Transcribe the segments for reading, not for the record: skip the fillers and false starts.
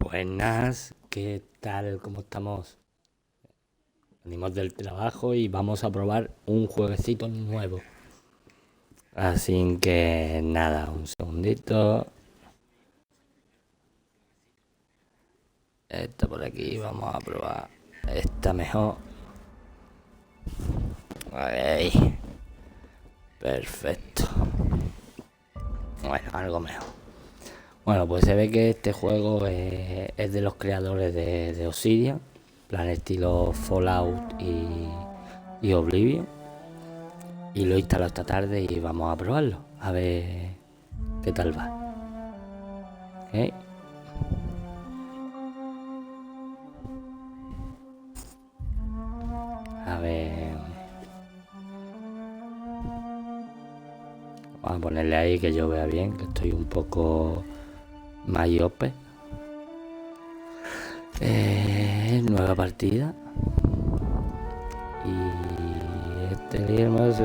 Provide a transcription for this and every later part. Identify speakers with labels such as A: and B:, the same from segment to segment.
A: Buenas, ¿qué tal? ¿Cómo estamos? Venimos del trabajo y vamos a probar un jueguecito nuevo. Así que nada, un segundito. Esta por aquí, vamos a probar esta mejor. Ahí. Perfecto. Bueno, algo mejor. Bueno, pues se ve que este juego es de los creadores de Obsidian, plan estilo Fallout y Oblivion. Y lo he instalado esta tarde y vamos a probarlo, a ver qué tal va. ¿Okay? A ver. Vamos a ponerle ahí que yo vea bien, que estoy un poco myope. Nueva partida. Y este día más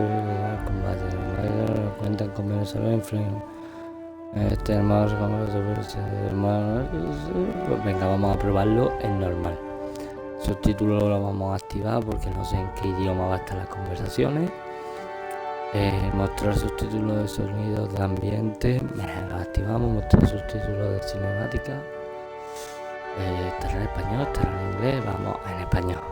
A: combate. Cuentan con menos solo influyen. Este hermoso pues venga, vamos a probarlo en normal. Subtítulos lo vamos a activar porque no sé en qué idioma va a estar las conversaciones. Mostrar subtítulos de sonidos de ambiente, lo activamos. Mostrar subtítulos de cinemática, estará en español, estará en inglés, vamos en español.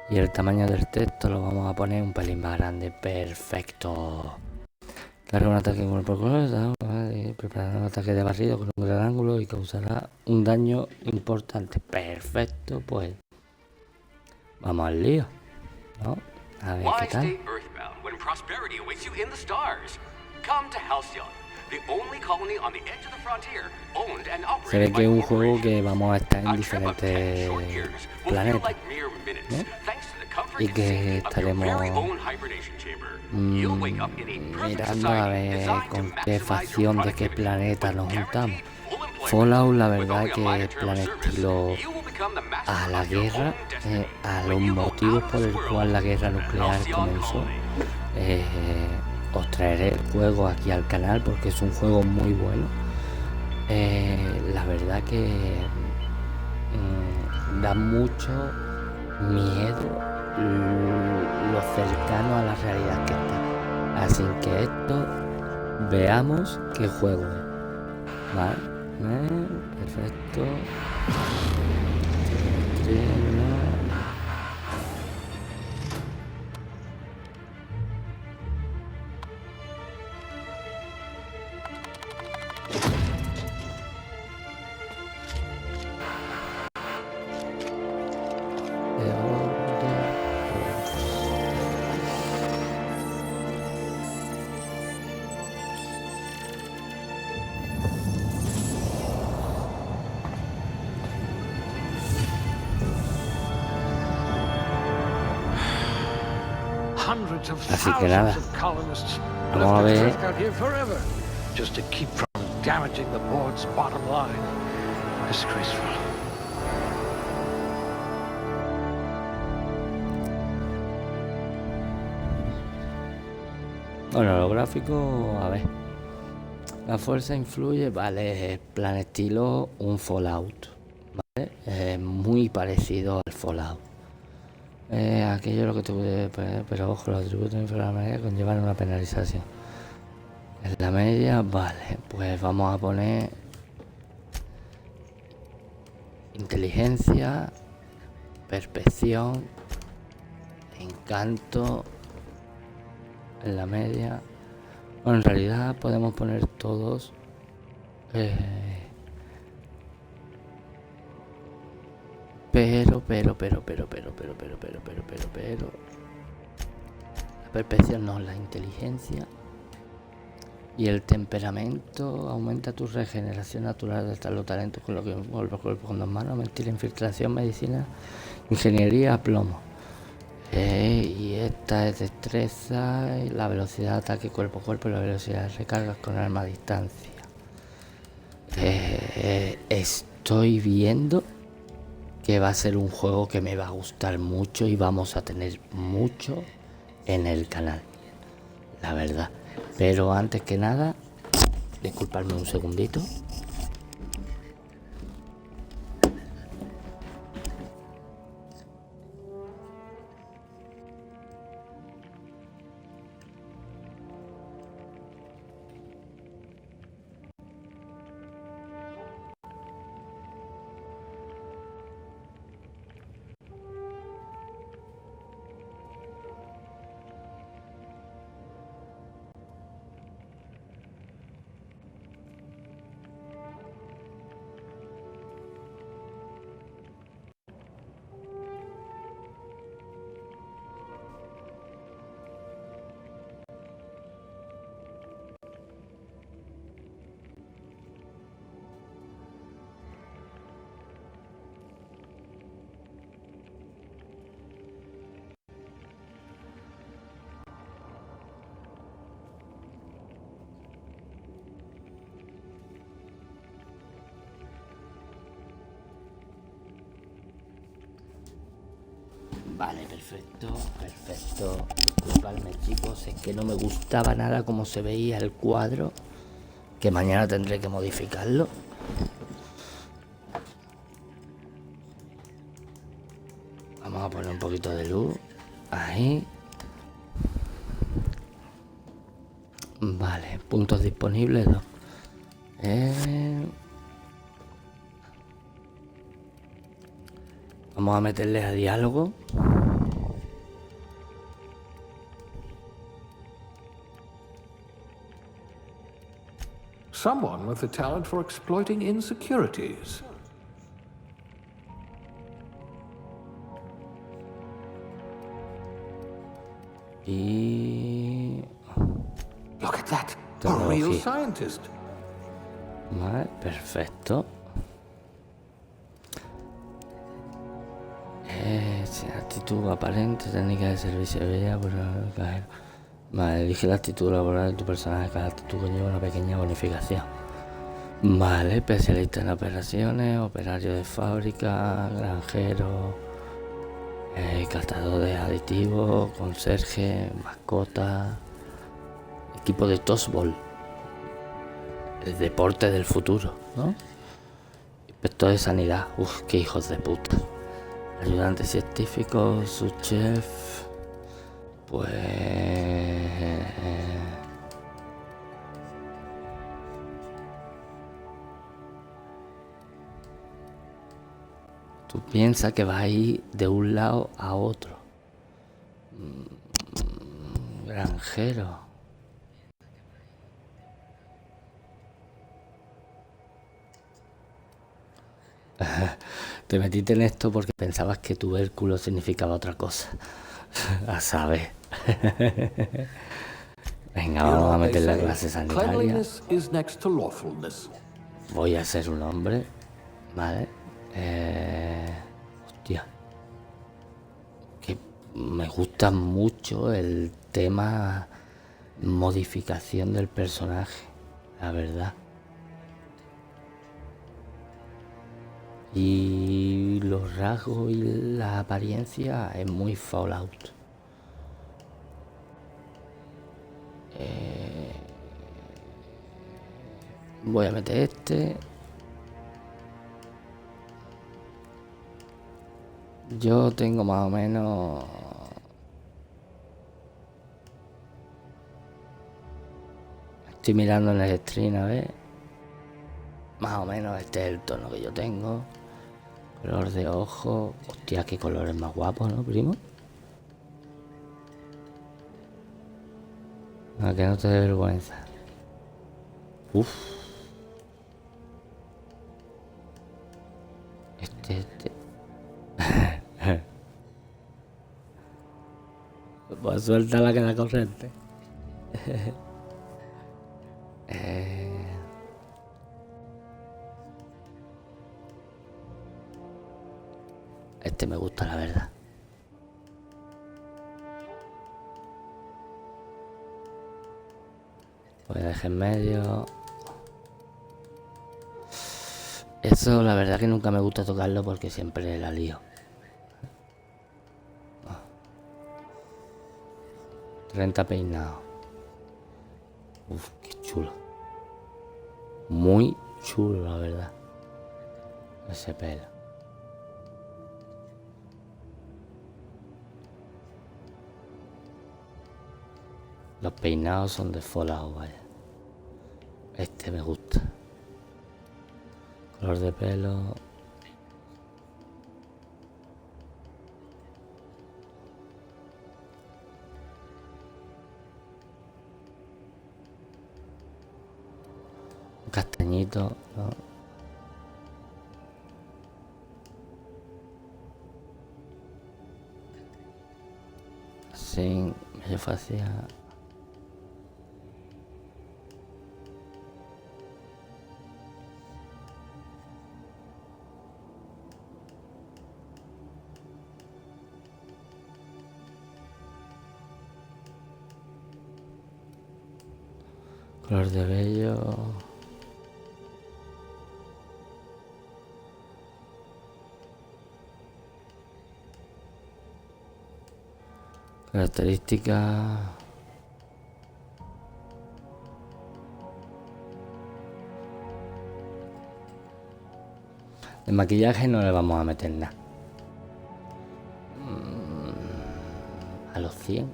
A: Y el tamaño del texto lo vamos a poner un pelín más grande. Perfecto. Carga un ataque con el procuro, preparar un ataque de barrido con un gran ángulo y causará un daño importante. Perfecto, pues vamos al lío, ¿no? A ver qué tal. Se ve que es un juego que vamos a estar en diferentes planetas, ¿no? Y que estaremos mirando a ver con qué facción de qué planeta nos juntamos. Fallout, la verdad que es plan estilo a la guerra, a los motivos por el cual la guerra nuclear comenzó. Os traeré el juego aquí al canal porque es un juego muy bueno. La verdad que da mucho miedo lo cercano a la realidad que está. Así que esto, veamos qué juego es. Vale. Perfecto. Así que nada, vamos a ver. Bueno, los gráficos, a ver. La fuerza influye, vale, plan estilo un Fallout, ¿vale? Muy parecido al Fallout. Aquello es lo que tuve, pero ojo, los atributos de la media conllevan una penalización. En la media, vale, pues vamos a poner inteligencia, percepción, encanto, en la media. Bueno, en realidad podemos poner todos. Pero. La percepción no, la inteligencia. Y el temperamento aumenta tu regeneración natural de los talentos con lo que vuelve cuerpo con dos manos, mentira, infiltración, medicina, ingeniería, plomo. Y esta es destreza, y la velocidad de ataque cuerpo a cuerpo y la velocidad de recargas con arma a distancia. Estoy viendo que va a ser un juego que me va a gustar mucho y vamos a tener mucho en el canal, la verdad. Pero antes que nada, disculpadme un segundito. Vale, perfecto, perfecto. Disculpadme, chicos, es que no me gustaba nada cómo se veía el cuadro, que mañana tendré que modificarlo. Vamos a poner un poquito de luz. Ahí. Vale, puntos disponibles 2. Vamos a meterle a diálogo.
B: Someone with the talent for exploiting insecurities.
A: Y...
B: Look at that. A real scientist.
A: Vale, perfecto. Sin actitud aparente, técnica de servicio de vida por el cajero. Vale, elige la actitud laboral de tu personaje. Cada actitud conlleva una pequeña bonificación. Vale, especialista en operaciones, operario de fábrica, granjero, catador de aditivos, conserje, mascota, equipo de tossball, el deporte del futuro, ¿no? Inspector de sanidad, qué hijos de puta. Ayudante científico, subchef, pues... Tú piensas que vas a ir de un lado a otro. Granjero. Te metiste en esto porque pensabas que tubérculo significaba otra cosa. A saber. Venga, vamos a meter la clase sanitaria. Voy a ser un hombre. Vale. Hostia. Que me gusta mucho el tema modificación del personaje. La verdad. Y los rasgos y la apariencia es muy Fallout. Voy a meter este. Yo tengo más o menos... Estoy mirando en el stream, a ver. Más o menos este es el tono que yo tengo. Color de ojo. Hostia, qué colores más guapos, ¿no, primo? A que no te dé vergüenza. Uf. Este. Pues suelta la que da corriente. Este me gusta, la verdad. Voy a dejar en medio. Eso la verdad que nunca me gusta tocarlo porque siempre la lío. 30 peinados. Uf, qué chulo. Muy chulo, la verdad. Ese pelo. Los peinados son de Fallout, vaya. Este me gusta. Color de pelo. Un castañito, ¿no? Sin medio facial. Color de vello. Características. De maquillaje no le vamos a meter nada. A los 100.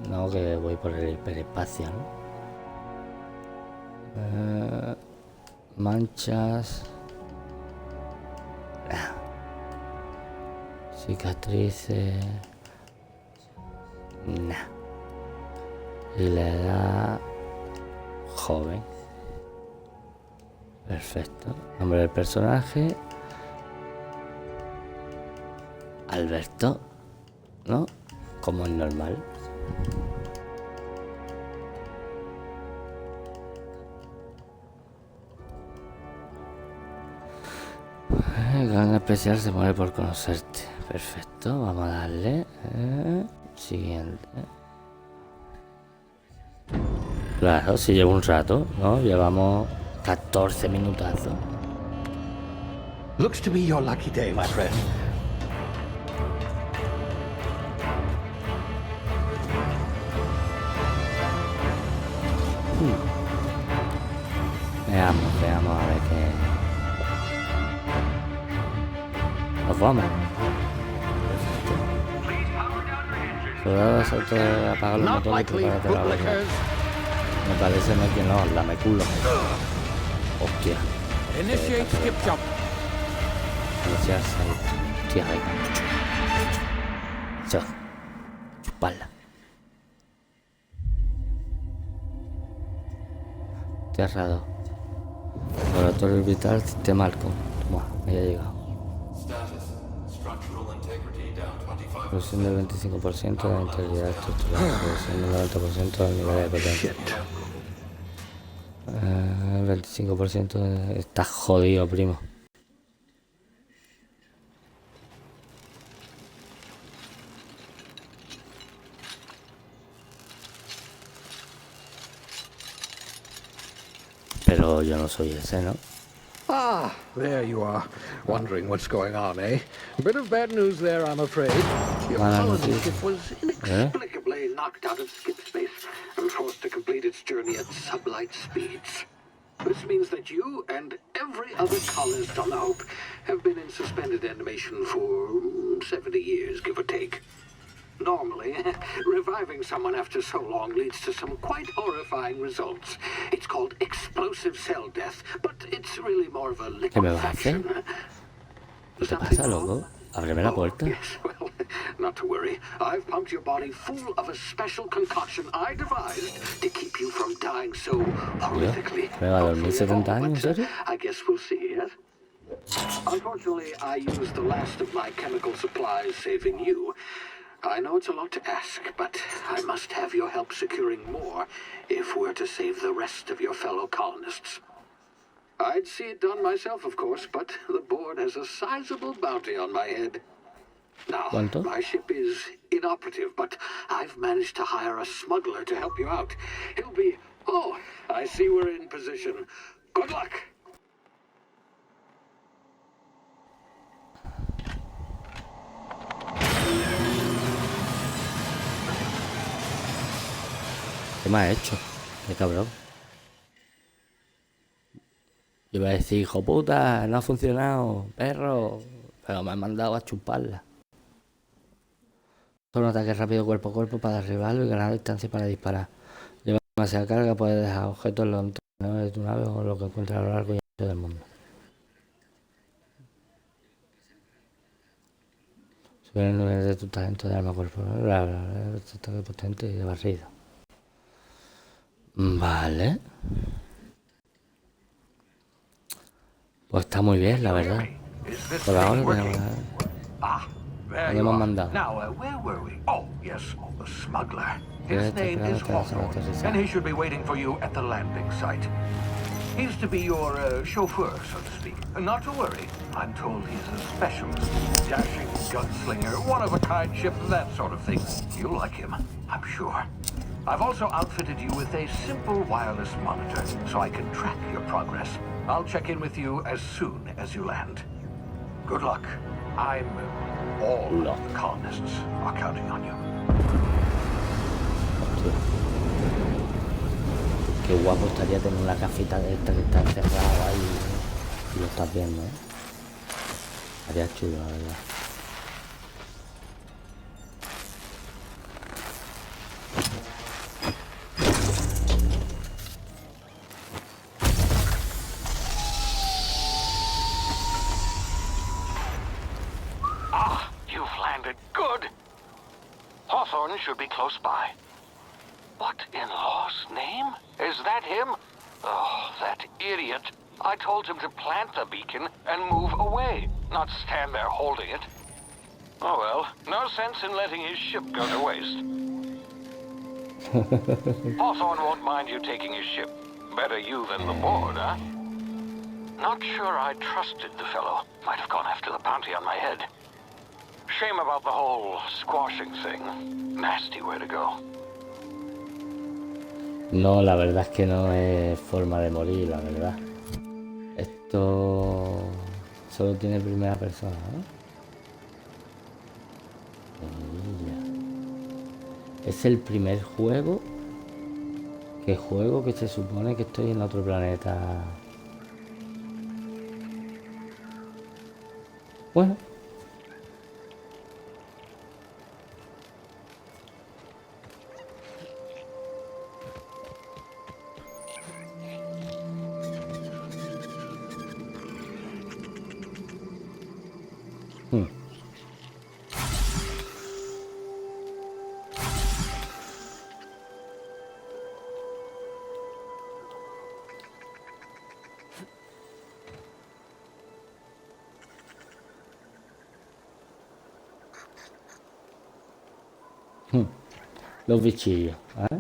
A: No, que voy por el hiperespacio, ¿no? Manchas. Cicatrices. Y la edad joven. Perfecto. Nombre del personaje. Alberto, ¿no? Como es normal. El gran especial se muere por conocerte. Perfecto, vamos a darle. Siguiente. Claro, si llevo un rato, ¿no? Llevamos 14 minutazos.
B: Looks to be your lucky day, my friend.
A: Veamos a ver qué. Nos vamos. Soldado de asalto, apaga los motores y prepárate la bomba. Me parece que no, la me culo. Hostia.
B: Initiate skip jump.
A: Iniciar salto. Hostia, ahí. Chuparla. Cerrado. Laboratorio vital, sistema halcón. Toma, me ha llegado. Reducción del 25% de la integridad estructural. Reducción del 90% del nivel de potencia. 25% de... Está jodido, primo. Pero yo no soy ese, ¿no?
B: Ah, there you are. Wondering what's going on, eh? A bit of bad news there, I'm afraid. Your colony ship was inexplicably knocked out of skip space and forced to complete its journey at sublight speeds. This means that you and every other colonist on the Hope have been in suspended animation for 70 years, give or take. Normally, reviving someone after so long leads to some quite horrifying results. It's called explosive cell death, but it's really more of a liquefaction.
A: ¿Qué te pasa, loco? Ábreme la puerta.
B: Yes, well, not to worry. I've pumped your body full of a special concoction I devised to keep you from dying so horrifically.
A: ¿Me va a dormir 70 años, en serio?
B: I guess we'll see, yes? Unfortunately, I used the last of my chemical supplies saving you. I know it's a lot to ask, but I must have your help securing more if we're to save the rest of your fellow colonists. I'd see it done myself, of course, but the board has a sizable bounty on my head. Now,
A: ¿Cuánto?
B: my ship is inoperative, but I've managed to hire a smuggler to help you out. He'll be... Oh, I see we're in position. Good luck!
A: ¿Qué me ha hecho? Qué cabrón. Yo iba a decir, hijo puta, no ha funcionado, perro. Pero me han mandado a chuparla. Solo un ataque rápido cuerpo a cuerpo para derribarlo y ganar distancia para disparar. Lleva demasiada carga, puedes dejar objetos en los entornos de tu nave o lo que encuentres a lo largo y ancho del mundo. Subir el nivel de tu talento de arma cuerpo. Ataque potente y de barrido. Vale. Pues está muy bien, la verdad. Por ahora le hemos mandado.
B: Now, where were we? Oh, yes, the smuggler. His name is Hawthorne, and he should be waiting for you at the landing site. He's to be your chauffeur, so to speak. Not to worry. I'm told he's a specialist. Dashing gunslinger, one-of-a-kind ship, that sort of thing. You'll like him, I'm sure. I've also outfitted you with a simple wireless monitor, so I can track your progress. I'll check in with you as soon as you land. Good luck. All of the colonists are counting on you.
A: Hostia. Qué guapo estaría tener una cafita de esta que está encerrada ahí y lo estás viendo, ¿eh? Estaría chulo, la verdad.
C: Should be close by. What in law's name? Is that him? Oh, that idiot. I told him to plant the beacon and move away, not stand there holding it. Oh well, no sense in letting his ship go to waste. Hawthorne won't mind you taking his ship. Better you than the board, huh? Not sure I trusted the fellow. Might have gone after the bounty on my head. Shame about the whole squashing thing. Nasty way to go.
A: No, la verdad es que no es forma de morir, la verdad. Esto solo tiene primera persona, ¿no? Es el primer juego que se supone que estoy en otro planeta. Bueno. Los bichillos, ¿eh?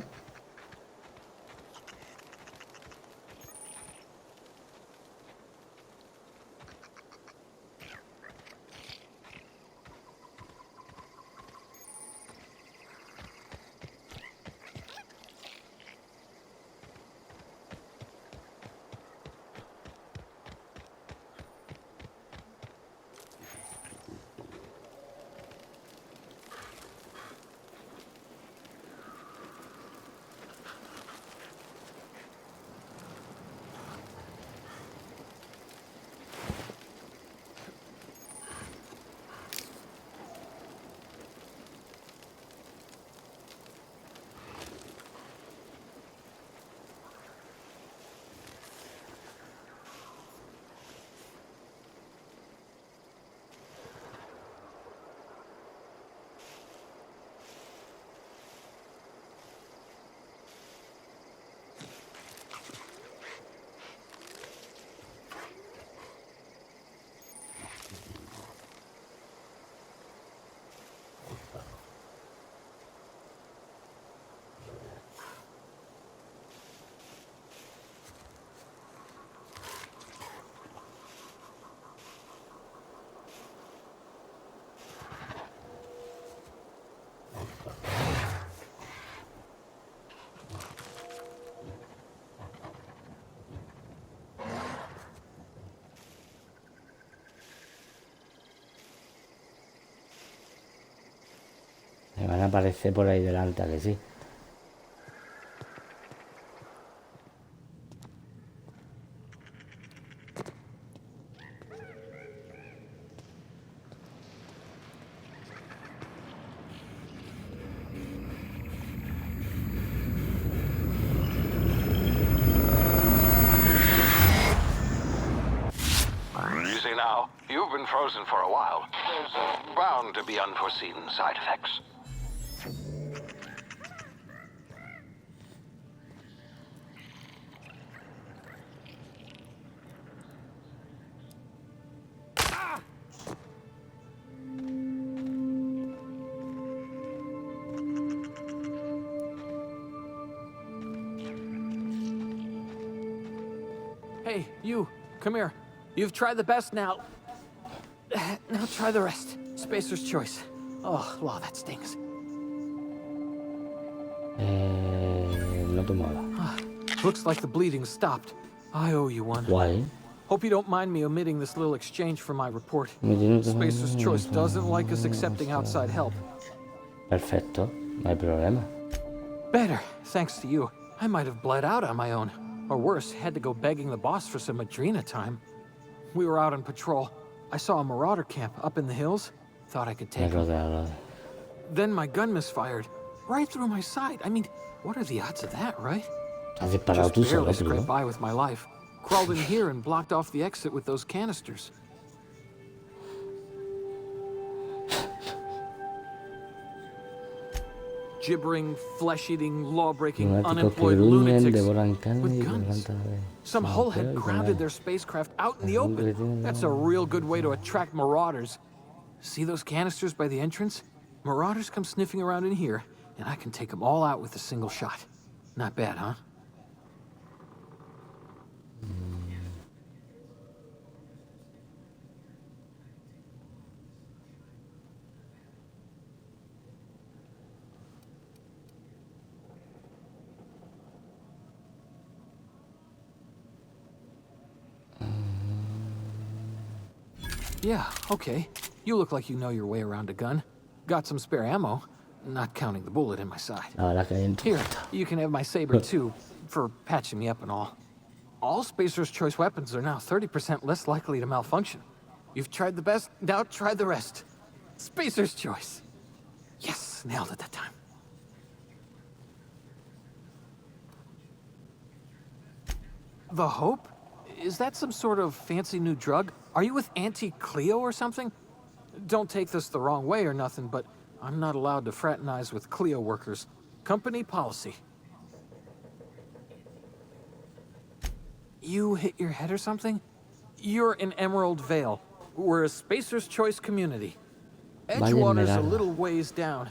A: Me van a aparecer por ahí delante, ¿a que sí?
C: Easy now. You've been frozen for a while. There's bound to be unforeseen side effects.
D: Hey, you, come here. You've tried the best now. Now try the rest. Spacer's choice. Oh, wow, that stings.
A: No te mola.
D: Looks like the bleeding stopped. I owe you one.
A: Guay.
D: Hope you don't mind me omitting this little exchange from my report.
A: Me tiene que-
D: Spacer's Choice doesn't like us accepting outside help.
A: Perfecto, no hay problema.
D: Better, thanks to you. I might have bled out on my own. Or worse, had to go begging the boss for some Adrena time. We were out on patrol. I saw a marauder camp up in the hills. Thought I could
A: Me he
D: take him.
A: rodeado.
D: Then my gun misfired. Right through my side. I mean, what are the odds of that, right?
A: Te has disparado
D: Just
A: tú solo,
D: barely scraped
A: primo.
D: by with my life. Crawled in here and blocked off the exit with those canisters. Gibbering, flesh-eating, law-breaking,
A: Lunáticos que
D: unemployed
A: gruñen,
D: lunatics
A: devoran carne
D: with
A: y
D: guns.
A: levantan de...
D: Some hullhead grounded their spacecraft out in the open. That's a real good way to attract marauders. See those canisters by the entrance? Marauders come sniffing around in here, and I can take them all out with a single shot. Not bad, huh? Yeah, okay. You look like you know your way around a gun. Got some spare ammo, not counting the bullet in my side.
A: La verdad que hay en tu...
D: Here, you can have my saber too, for patching me up and all. All Spacer's Choice weapons are now 30% less likely to malfunction. You've tried the best, now try the rest. Spacer's Choice. Yes, nailed it that time. The Hope? Is that some sort of fancy new drug? Are you with Auntie Cleo or something? Don't take this the wrong way or nothing, but I'm not allowed to fraternize with Cleo workers. Company policy. You hit your head or something? You're in Emerald Vale. We're a Spacer's Choice community. Edgewater's a little ways down.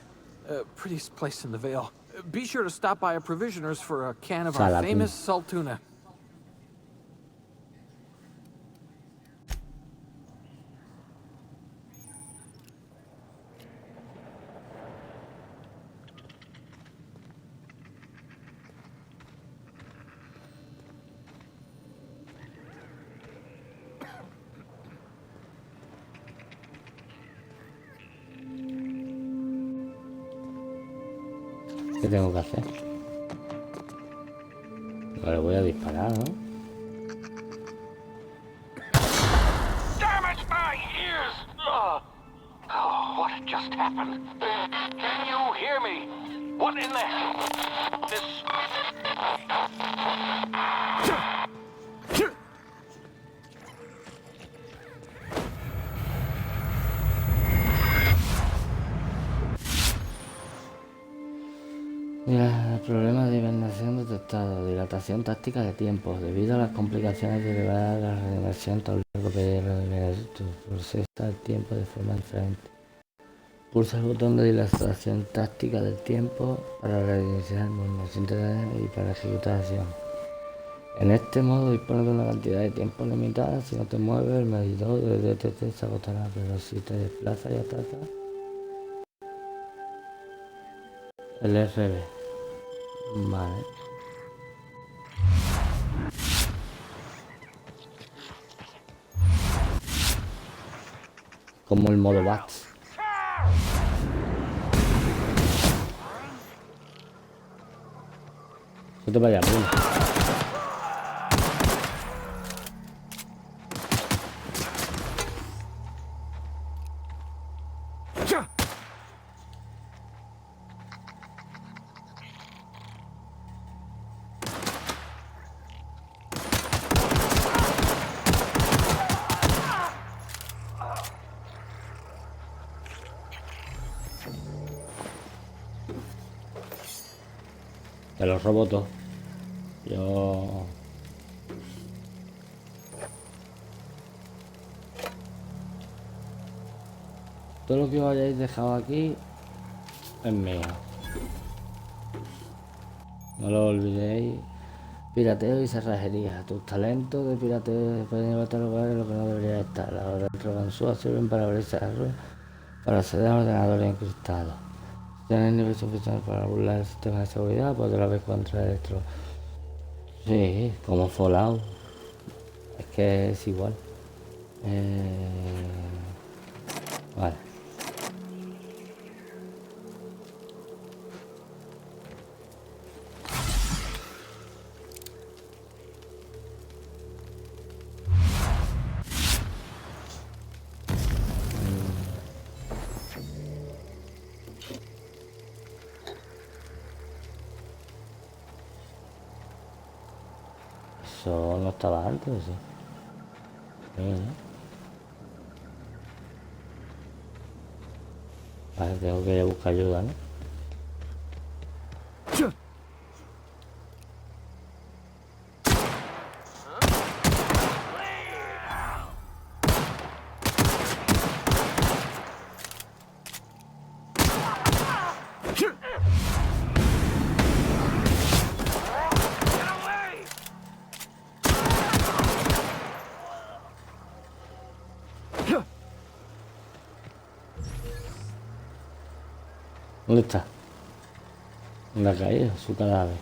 D: Prettiest place in the Vale. Be sure to stop by a provisioner's for a can of our famous salt tuna.
A: ¿Qué tengo que hacer? Vale, voy a disparar, ¿no?
C: Damn it, my ears! Oh, what just happened? Can you hear me? What in the hell? This...
A: Mira, el problema de hibernación detectado, dilatación táctica de tiempo, debido a las complicaciones derivadas de la regeneración a lo largo de tu procesa el tiempo de forma diferente. Pulsa el botón de dilatación táctica del tiempo para reiniciar el movimiento y para ejecutar acción. En este modo dispone de una cantidad de tiempo limitada. Si no te mueves, el medidor de DTT se agotará, pero si te desplazas y atacas, el RB. Vale. Como el modo Bats. No te vayas, Bruno. Te los robo todo. Yo... Todo lo que os hayáis dejado aquí es mío. No lo olvidéis. Pirateo y cerrajería. Tus talentos de pirateo pueden llevarte a lugares en los que no deberías estar. Las horas de troganzúa sirven para abrirse armas para acceder a ordenadores encriptados. Si tienes nivel suficiente para burlar el sistema de seguridad, podrás ver contra electro. Sí, como Fallout. Es que es igual. Vale. Eso no estaba antes, ¿sí? Vale, tengo que ir a buscar ayuda, ¿no? ¿Dónde está? ¿Dónde ha caído su cadáver?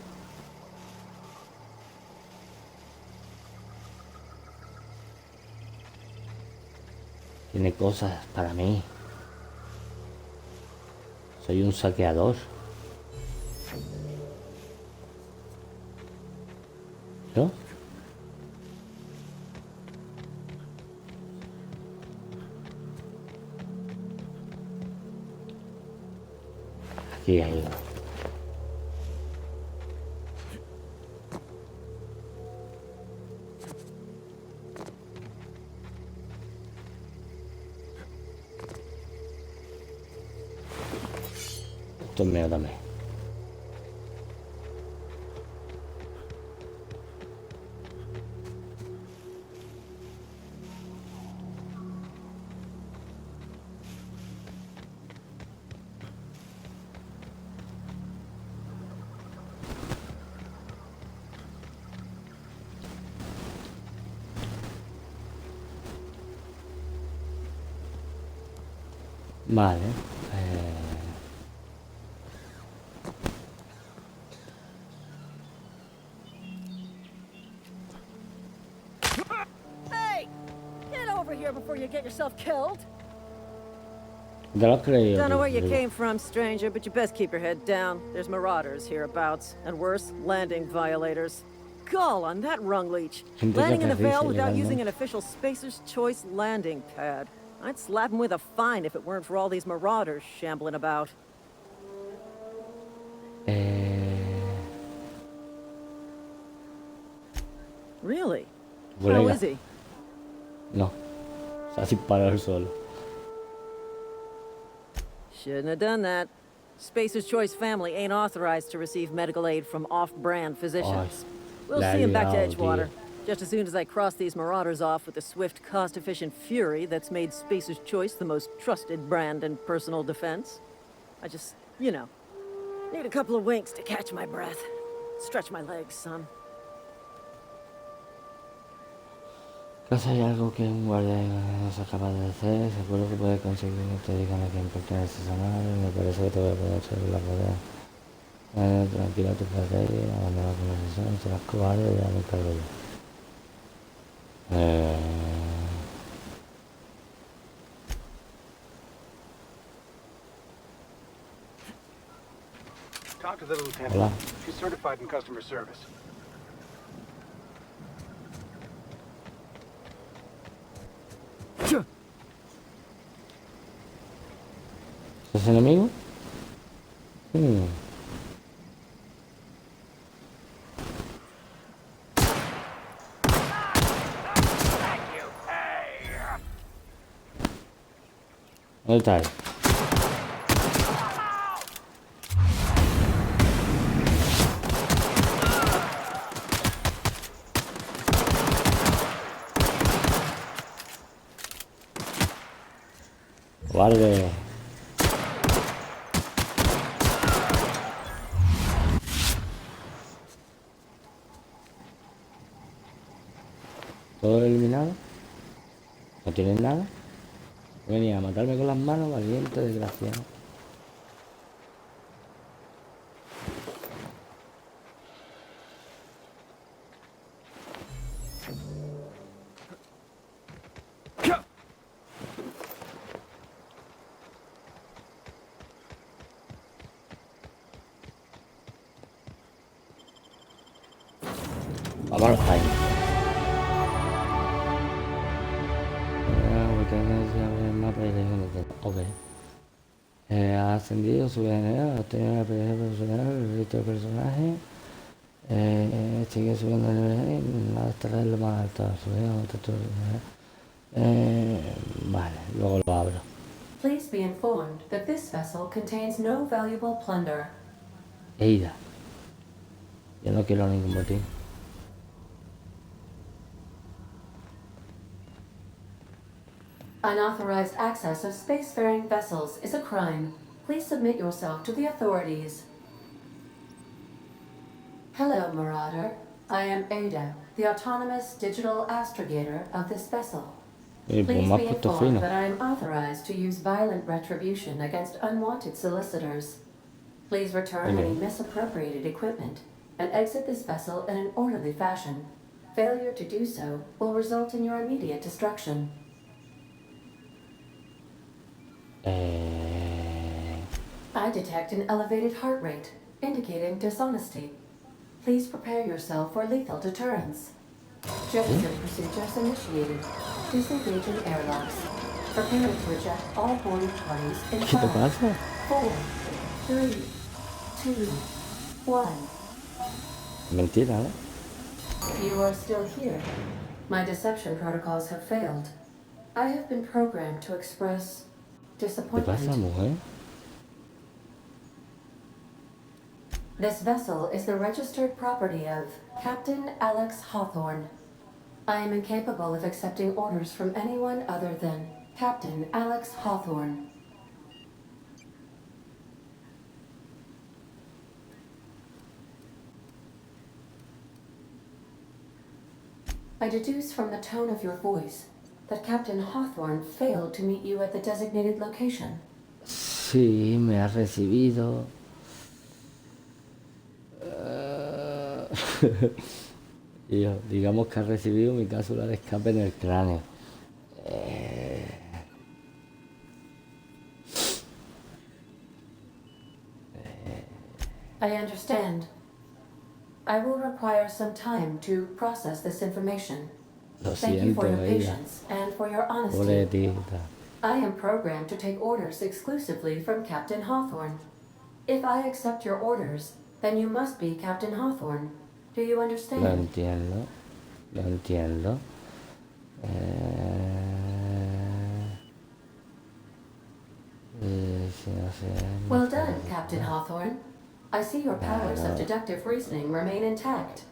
A: Tiene cosas para mí. Soy un saqueador. ¿No? Aquí hay uno. Esto es mío también. Vale.
E: Hey! Get over here before you get yourself killed.
A: Te lo has creído.
E: Don't know
A: Tú,
E: where you
A: digo.
E: came from, stranger, but you best keep your head down. There's marauders hereabouts, and worse, landing violators. Gall on that rung leech.
A: Gente que
E: Landing in the
A: aterriza
E: Vale without using
A: ilegalmente.
E: an official Spacer's Choice landing pad. I'd slap him with a fine if it weren't for all these marauders shambling about. Really? How
A: Colega.
E: is he?
A: No. Se ha disparado solo.
E: Shouldn't have done that. Spacer's Choice family ain't authorized to receive medical aid from off-brand physicians. We'll
A: la
E: see him back to
A: liado,
E: Edgewater.
A: tío.
E: Just as soon as I cross these marauders off with the swift, cost-efficient fury that's made Spacer's Choice the most trusted brand in personal defense. I just, you know, need a couple of winks to catch my breath. Stretch my legs, son.
A: ¿Acaso hay algo que un guardián no sea capaz de hacer? Seguro que puede conseguir que te digan a quién pertenece esa nave. Me parece que te voy a poder hacer la rodea. Tranquila tu padre, abandona la conversación, serás cobarde, ya me encargo yo.
F: Talk to the lieutenant.
A: Hola.
F: She's certified in customer service.
A: ¿Es enemigo? ¿Dónde está él? Guarde. ¿Todo eliminado? ¿No tienen nada? Venía a matarme con las manos, valiente, desgraciado. ascendido, sube de nivel, obtener una experiencia personal, el registro del personaje. Sigue subiendo de nivel, nada, esta es lo más alto. Vale, luego lo abro.
G: Please be informed that this vessel contains no valuable plunder.
A: Eida. Yo no quiero ningún botín.
G: Unauthorized access of spacefaring vessels is a crime. Please submit yourself to the authorities. Hello, Marauder. I am Ada, the autonomous digital astrogator of this vessel.
A: Pues
G: Please
A: me has
G: be
A: puesto
G: informed
A: fino.
G: that I am authorized to use violent retribution against unwanted solicitors. Please return any misappropriated equipment and exit this vessel in an orderly fashion. Failure to do so will result in your immediate destruction. I detect an elevated heart rate, indicating dishonesty. Please prepare yourself for lethal deterrence. Jettison procedures initiated. Disengaging airlocks. Preparing to eject all boarding parties in
A: ¿Qué te
G: 5,
A: pasa?
G: 4, 3, 2, 1.
A: Mentira, ¿no?
G: You are still here. My deception protocols have failed. I have been programmed to express
A: ¿Qué pasa,
G: disappointment.
A: mujer?
G: This vessel is the registered property of Captain Alex Hawthorne. I am incapable of accepting orders from anyone other than Captain Alex Hawthorne. I deduce from the tone of your voice that Captain Hawthorne failed to meet you at the designated location.
A: Sí, me ha recibido. Digamos que ha recibido mi cápsula de escape en el cráneo.
G: I understand. I will require some time to process this information.
A: Lo
G: Thank you
A: siento,
G: for your
A: ella.
G: patience and for your honesty.
A: Pobrecita.
G: I am programmed to take orders exclusively from Captain Hawthorne. If I accept your orders, then you must be Captain Hawthorne. Do you
A: Lo
G: understand?
A: entiendo. Lo entiendo. Si no sé,
G: Well done, Captain Hawthorne. I see your powers of deductive reasoning remain intact.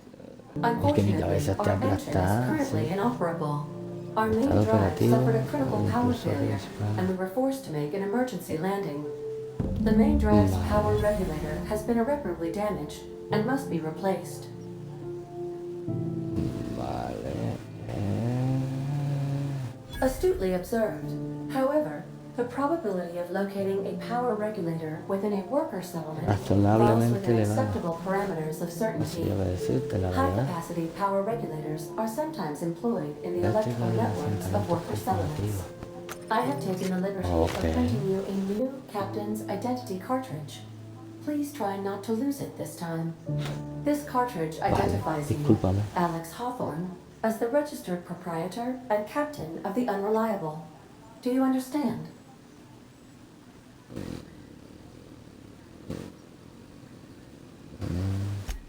G: Unfortunately, our engine is currently inoperable. Our main drive suffered a critical power failure, and we were forced to make an emergency landing. The main drive's power regulator has been irreparably damaged and must be replaced.
A: Vale.
G: Astutely observed. However, the probability of locating a power regulator within a worker settlement falls
A: Razonablemente
G: within
A: elevada.
G: acceptable parameters of
A: Así
G: certainty.
A: iba a decirte la verdad.
G: High-capacity power regulators are sometimes employed in the
A: Eléctrica
G: electrical
A: de
G: networks of
A: asentamiento
G: worker settlements. I have taken the liberty of
A: Okay.
G: printing you a new captain's identity cartridge. Please try not to lose it this time. This cartridge identifies you,
A: discúlpame.
G: Alex Hawthorne, as the registered proprietor and captain of the Unreliable. Do you understand?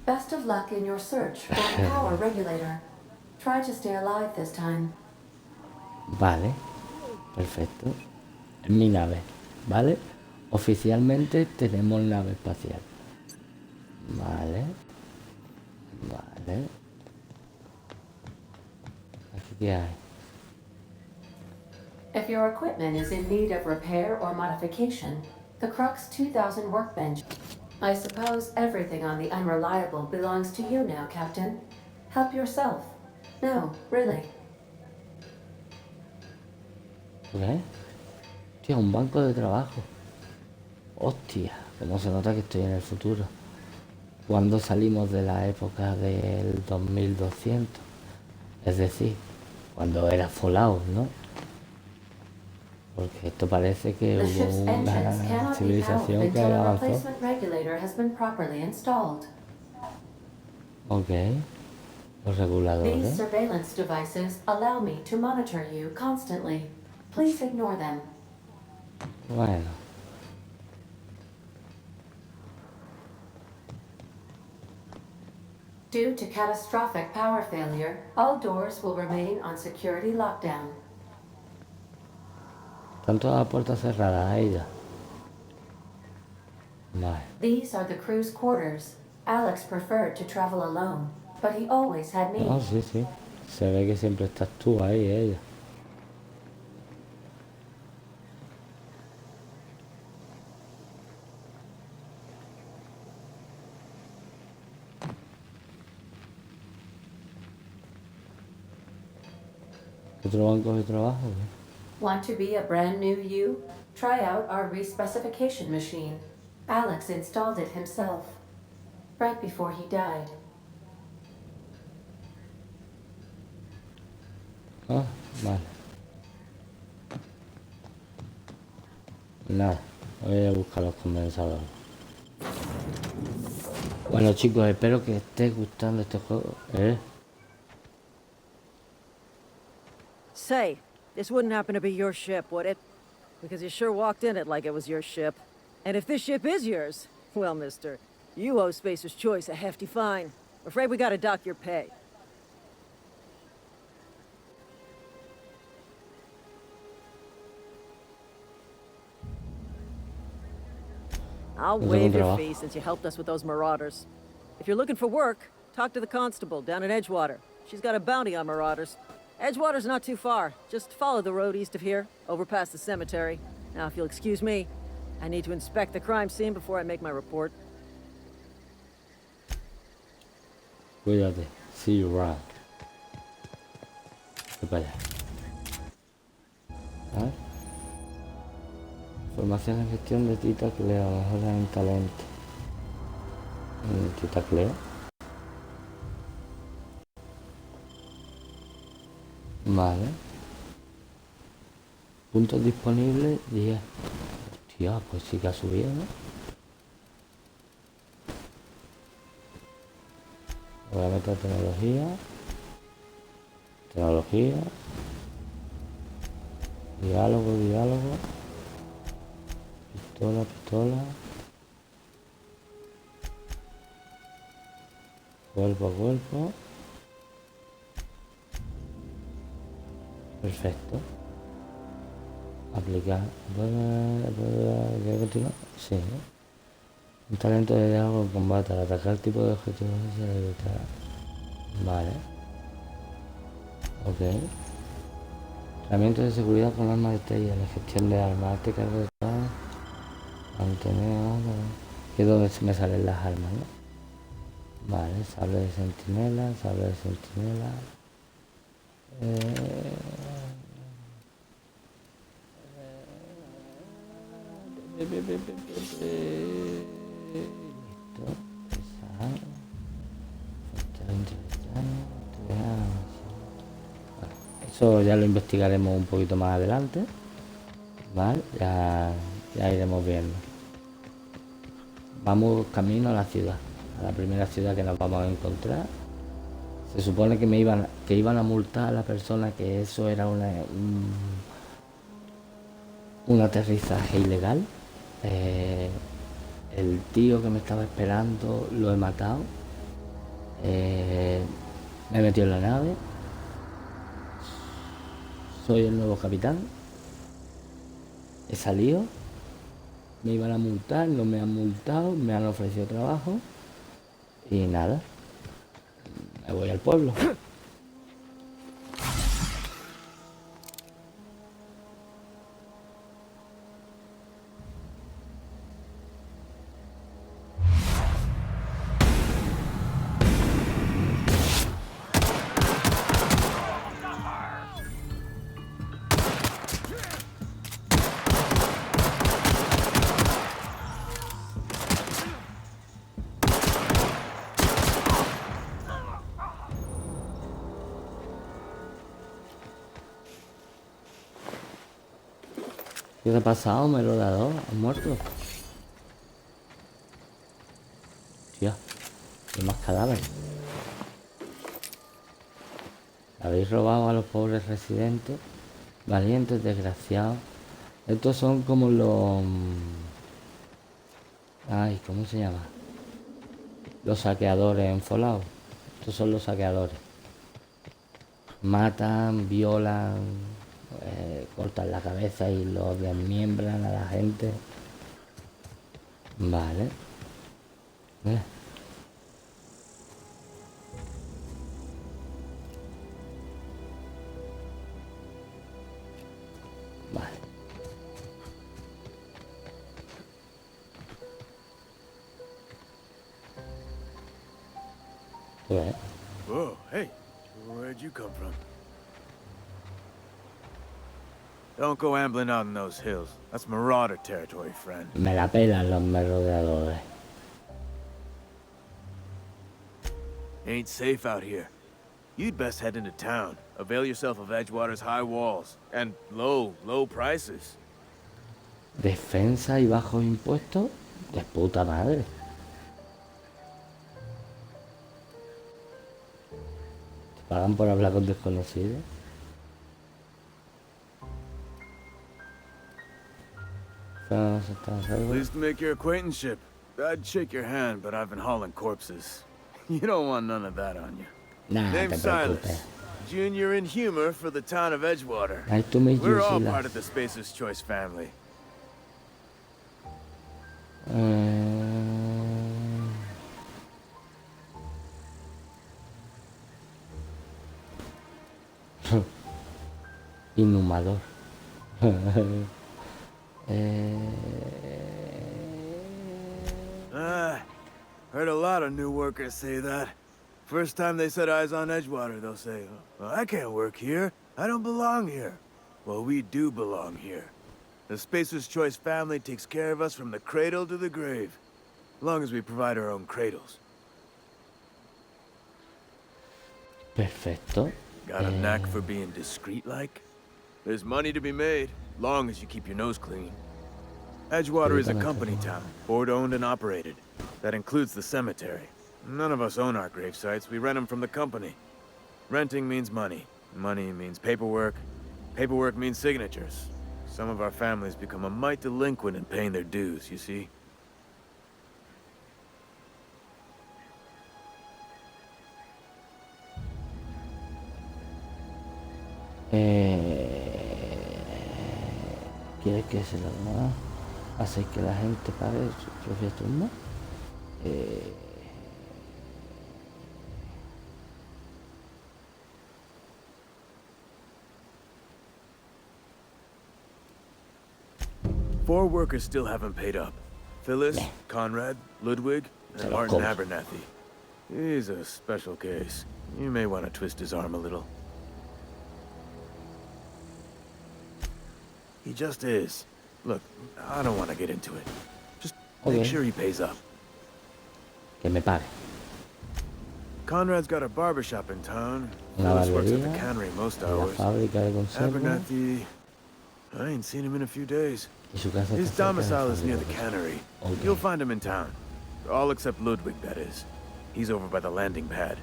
G: Best of luck in your search for a power regulator. Try to stay alive this time.
A: Vale. Perfecto. Es mi nave. ¿Vale? Oficialmente tenemos nave espacial. Vale. Vale. Aquí qué hay.
G: If your equipment is in need of repair or modification, the Crux 2000 workbench. I suppose everything on the Unreliable belongs to you now, Captain. Help yourself. No, really.
A: ¿Qué? Hostia, un banco de trabajo. Hostia, cómo se nota que estoy en el futuro. ¿Cuándo salimos de la época del 2200? Es decir, cuando era Fallout, ¿no? Porque esto parece que
G: The
A: hubo
G: ship's engines
A: una
G: cannot be powered
A: civilización que
G: until a
A: avanzó.
G: replacement regulator has been properly installed.
A: Ok. Los
G: These
A: reguladores.
G: surveillance devices allow me to monitor you constantly. Please ignore them.
A: Bueno.
G: Due to catastrophic power failure, all doors will remain on security lockdown.
A: Están todas las puertas cerradas a ella. Vale.
G: These are the crew's quarters. Alex preferred to travel alone, but he always had me.
A: Ah, sí, sí. Se ve que siempre estás tú ahí, ella. ¿Otro banco de trabajo?
G: Want to be a brand new you? Try out our respecification machine. Alex installed it himself, right before he died.
A: Ah, vale. Nada, voy a buscar los condensadores. Bueno chicos, espero que esté gustando este juego.
E: Say, this wouldn't happen to be your ship, would it? Because you sure walked in it like it was your ship. And if this ship is yours, well, mister, you owe Spacer's Choice a hefty fine. I'm afraid we gotta dock your pay. I'll waive your fee since you helped us with those marauders. If you're looking for work, talk to the constable down in Edgewater. She's got a bounty on marauders. Edgewater's not too far. Just follow the road east of here, over past the cemetery. Now, if you'll excuse me, I need to inspect the crime scene before I make my report.
A: Cuídate. See you around. Voy para allá. A ver. Formación en gestión de Tita Cleo. Mejora en talento. Tita Cleo. Vale. Puntos disponibles 10. Hostia, pues sí que ha subido, ¿no? Voy a meter tecnología. Tecnología. Diálogo. Pistola. Cuerpo. Perfecto. Aplicar. ¿Puedo continuar? Sí. Un talento de diálogo en combate. Al atacar el tipo de objetivo. Vale. Ok. Herramientas de seguridad con armas de estrella. La gestión de armas. Arte cargo de todo. Mantener. Que es donde me salen las armas, ¿no? Vale. Sable de centinela. Eso ya lo investigaremos un poquito más adelante. Vale, ya iremos viendo. Vamos camino a la ciudad, a la primera ciudad que nos vamos a encontrar. Se supone que iban a multar a la persona, que eso era un aterrizaje ilegal. El tío que me estaba esperando lo he matado. Me he metido en la nave. Soy el nuevo capitán. He salido. Me iban a multar, no me han multado, me han ofrecido trabajo. Y nada. Me voy al pueblo. ¿Qué te ha pasado, merodeador? ¿Has muerto? Tía, hay más cadáveres. Habéis robado a los pobres residentes, valientes, desgraciados. Estos son como los... Ay, ¿cómo se llama? Los saqueadores en Fallout. Estos son los saqueadores. Matan, violan, cortan la cabeza y los desmiembran a la gente. Vale. Vale. Pues,
H: Whoa, hey, where'd you come from? Don't go ambling out in those hills. That's marauder territory, friend.
A: me la pelan los merodeadores.
H: Ain't safe out here. You'd best head into town. Avail yourself of Edgewater's high walls and low prices.
A: Defensa y bajos impuestos. De puta madre. Te pagan por hablar con desconocidos.
H: Pleased to make your acquaintanceship. I'd shake your hand, but I've been hauling corpses. You don't want none of that on you.
A: Nah, te
H: Name's
A: preocupes.
H: Silas. Junior in humor for the town of Edgewater.
A: Nice to meet you,
H: We're all
A: Silas.
H: part of the Spacer's Choice family.
A: Inhumador.
H: Heard a lot of new workers say that. First time they set eyes on Edgewater, they'll say, well, I can't work here. I don't belong here. Well, we do belong here. The Spacer's Choice family takes care of us from the cradle to the grave. As long as we provide our own cradles.
A: Perfecto.
H: Got a knack for being discreet-like? There's money to be made, long as you keep your nose clean. Edgewater is a company town, board-owned and operated. That includes the cemetery. None of us own our grave sites, we rent them from the company. Renting means money. Money means paperwork. Paperwork means signatures. Some of our families become a mite delinquent in paying their dues, you see?
A: ¿Quieres que se lo haga? Hace que la gente pague su propio turno.
H: Four workers still haven't paid up. Phyllis, Conrad, Ludwig, and Martin Abernathy. He's a special case. You may want to twist his arm a little. He just is. Look, I don't want to get into it. Just make sure he pays up.
A: Que me pague.
H: Conrad's got a barbershop in town.
A: La
H: Phyllis works at the
A: barbería,
H: cannery most
A: la
H: hours.
A: fábrica de conservas.
H: Abernathy, I ain't seen him in a few days.
A: Y su casa
H: His
A: está cerca de la
H: domicile is near the
A: fábrica.
H: cannery.
A: Okay.
H: You'll find him in town. All except Ludwig, that is. He's over by the landing pad.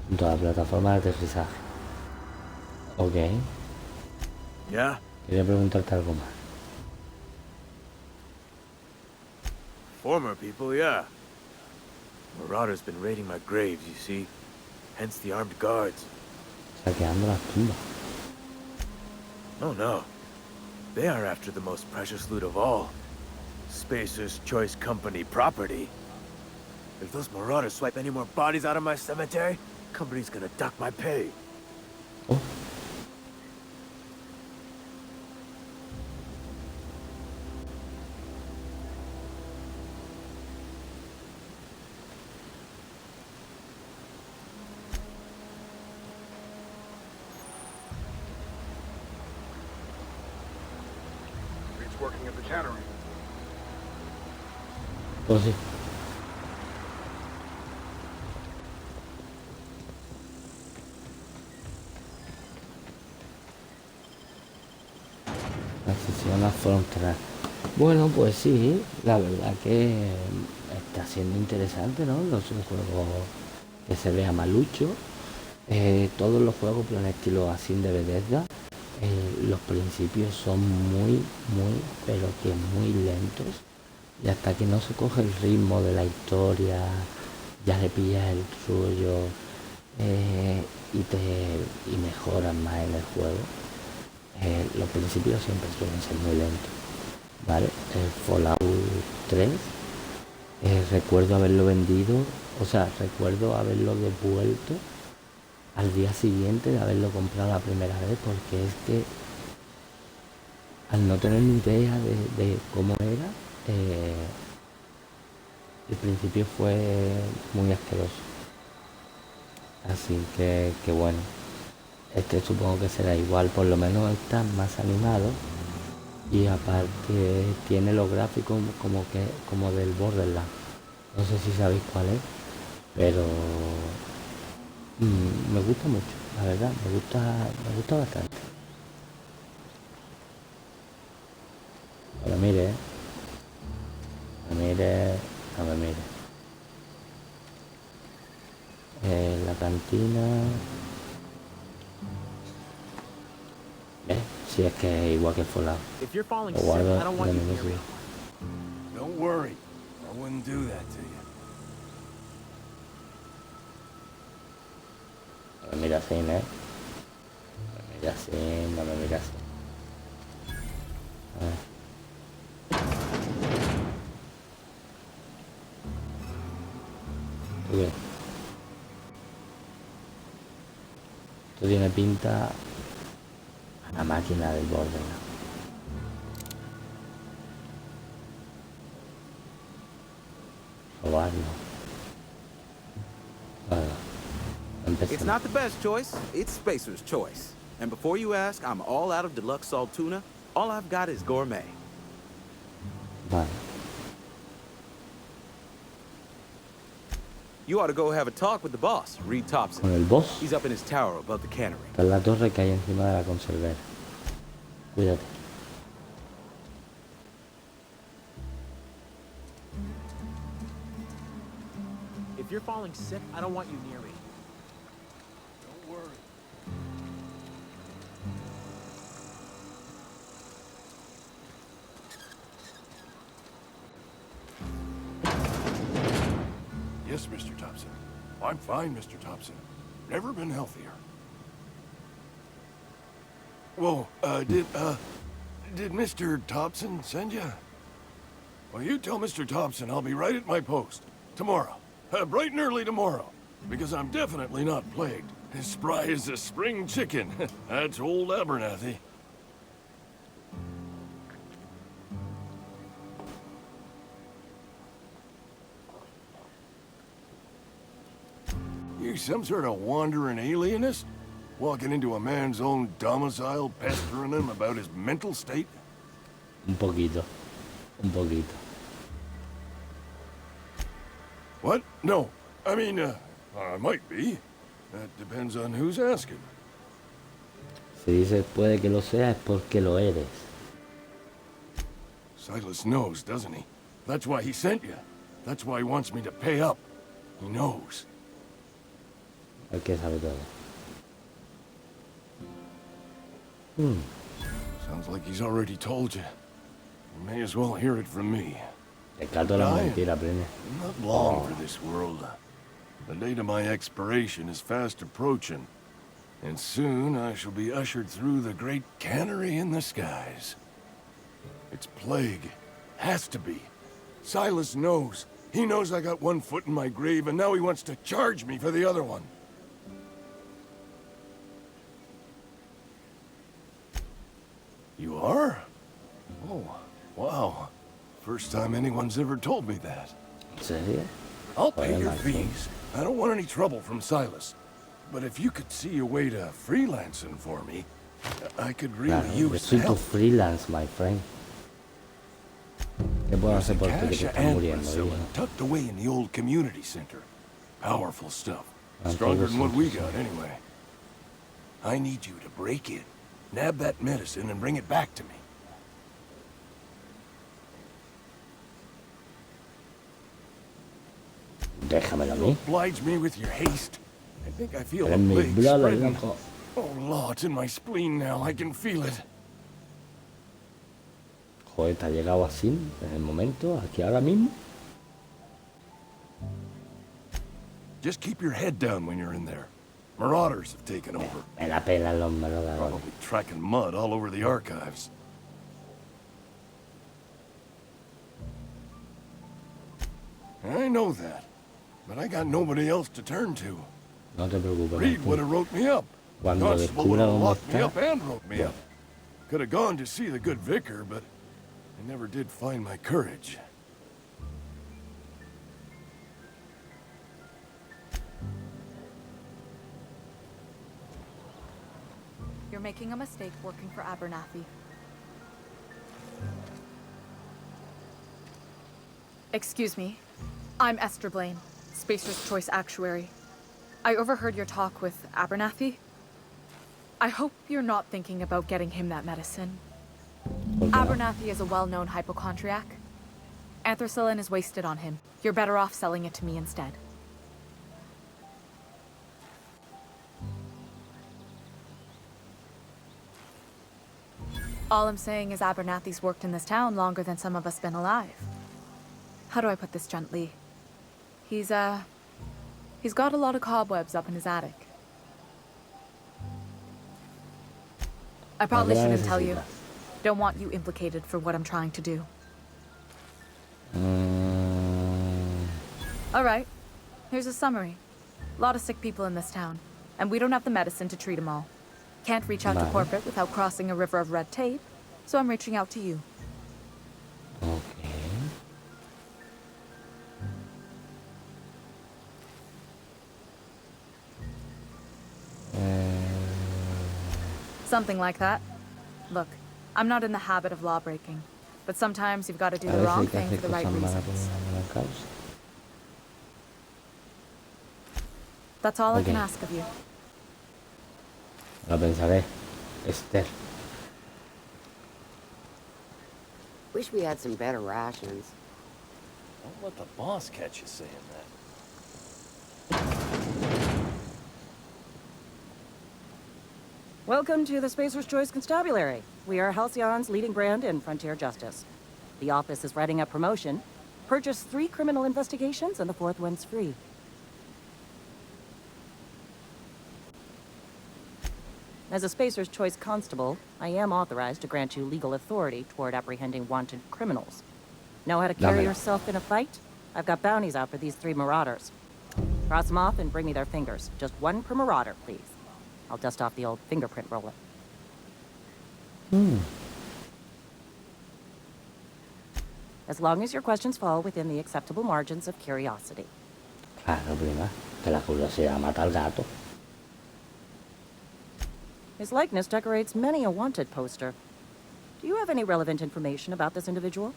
A: Junto a la plataforma de aterrizaje. Ok.
H: Yeah?
A: Quería preguntarte algo más.
H: Former people, yeah. Marauders been raiding my graves, you see. Hence the armed guards.
A: Saqueando las tumbas.
H: Oh no. They are after the most precious loot of all. Spacer's Choice Company property. If those marauders swipe any more bodies out of my cemetery, company's gonna dock my pay.
A: Oh.
F: It's working at the cannery.
A: Pues sí. Transición fronteras. Bueno, pues sí, la verdad que está siendo interesante, ¿no? No es un juego que se vea malucho. Todos los juegos por el estilo así de Bethesda, los principios son muy, pero que muy lentos. Y hasta que no se coge el ritmo de la historia ya le pillas el rollo y mejoras más en el juego. Los principios siempre suelen ser muy lentos, ¿vale? El Fallout 3, recuerdo haberlo vendido, o sea, recuerdo haberlo devuelto al día siguiente de haberlo comprado la primera vez, porque es que al no tener ni idea de cómo era, el principio fue muy asqueroso. Así que bueno, este supongo que será igual, por lo menos está más animado y aparte tiene los gráficos como del Borderlands. No sé si sabéis cuál es, pero me gusta mucho, la verdad, me gusta bastante. Pero mire, no me mire. La cantina. Si es que es igual que Fallout. Lo guardo en el inicio.
F: Don't worry. I wouldn't do that to you.
A: No me mira así, ¿no? No me mira así, no me mira así. Muy bien. Esto tiene pinta a la máquina del Borderlands. Robarlo. Bueno,
I: It's
A: empecemos.
I: not the best choice, it's Spacer's choice. And before you ask, I'm all out of deluxe salt tuna. All I've got is gourmet.
A: Vale.
I: You ought to go have a talk with the boss, Reed Thompson.
A: Con el boss.
I: He's up in his tower above the cannery.
A: Está en la torre que hay encima de la conservera. Cuídate.
D: If you're falling sick, I don't want you near me.
F: Don't worry. Yes, Mr. Thompson. I'm fine, Mr. Thompson. Never been healthier. Whoa, did Mr. Thompson send you? Well, you tell Mr. Thompson I'll be right at my post. Tomorrow. Bright and early tomorrow. Because I'm definitely not plagued. As spry as a spring chicken. That's old Abernathy. You some sort of wandering alienist? Walking into a man's own domicile, pestering him about his mental state?
A: Un poquito. Un poquito.
F: What? No. I mean, I might be. That depends on who's asking.
A: Si dices puede que lo sea es porque lo eres.
F: Silas knows, doesn't he? That's why he sent you. That's why he wants me to pay up. He knows.
A: El que sabe todo.
F: Sounds like he's already told you. You may as well hear it from me.
A: El caldo la mentira, prende.
F: Not long for this world. The date of my expiration is fast approaching. And soon I shall be ushered through the great cannery in the skies. It's plague. Has to be. Silas knows. He knows I got one foot in my grave, and now he wants to charge me for the other one. You are? Oh, wow. First time anyone's ever told me that.
A: ¿En serio?
F: I'll pay
A: Joder,
F: your
A: macho.
F: fees. I don't want any trouble from Silas. But if you could see a way to freelancing for me, I could really
A: Claro, yo
F: use
A: soy
F: the
A: tu
F: help.
A: freelance, my friend. ¿Qué puedo
F: There's a
A: hacer por ti que te
F: cache of
A: estás muriendo,
F: antlers
A: hijo?
F: selling tucked away in the old community center. Powerful stuff.
A: I'm
F: Stronger than what we
A: told
F: got, anyway. I need you to break in, nab that medicine, and bring it back to me.
A: Déjamelo a
F: You'll
A: mí.
F: oblige me with your haste. I think I feel a
A: Eres mi
F: plague
A: brother,
F: spreading.
A: loco.
F: Oh, Law, it's in my spleen now. I can feel it.
A: Joder, te ha llegado así, en el momento, aquí ahora mismo.
F: Just keep your head down when you're in there. Marauders have taken over.
A: Me la pelan los marauders.
F: Probably tracking mud all over the archives. I know that, but I got nobody else to turn to.
A: No te preocupes.
F: Reed would have wrote me up.
A: Cuando lo
F: Constable would
A: descubra
F: have
A: dónde
F: locked me
A: está,
F: up and wrote me up. Could have gone to see the good vicar, but I never did find my courage.
J: You're making a mistake working for Abernathy. Excuse me. I'm Esther Blaine, Spacer's Choice Actuary. I overheard your talk with Abernathy. I hope you're not thinking about getting him that medicine. Abernathy is a well-known hypochondriac. Anthracillin is wasted on him. You're better off selling it to me instead. All I'm saying is Abernathy's worked in this town longer than some of us been alive. How do I put this gently? He's got a lot of cobwebs up in his attic. I probably shouldn't tell you. Don't want you implicated for what I'm trying to do. All right, here's a summary. A lot of sick people in this town, and we don't have the medicine to treat them all. Can't reach out to corporate without crossing a river of red tape, so I'm reaching out to you.
A: Okay.
J: Something like that. Look, I'm not in the habit of law breaking, but sometimes you've got to do the wrong thing for the right reasons. That's all I can ask of you.
A: Lo pensaré, Esther.
K: Wish we had some better rations.
F: Don't let the boss catch you saying that.
L: Welcome to the Spacer's Choice Constabulary. We are Halcyon's leading brand in frontier justice. The office is writing up promotion. Purchase 3 criminal investigations and the 4th one's free. As a Spacer's Choice constable, I am authorized to grant you legal authority toward apprehending wanted criminals. Know how to carry yourself in a fight? I've got bounties out for these 3 marauders. Cross them off and bring me their fingers. Just 1 per marauder, please. I'll dust off the old fingerprint roller. As long as your questions fall within the acceptable margins of curiosity.
A: Claro, prima. Que la curiosidad mata al gato.
L: His likeness decorates many a wanted poster. Do you have any relevant information about this individual?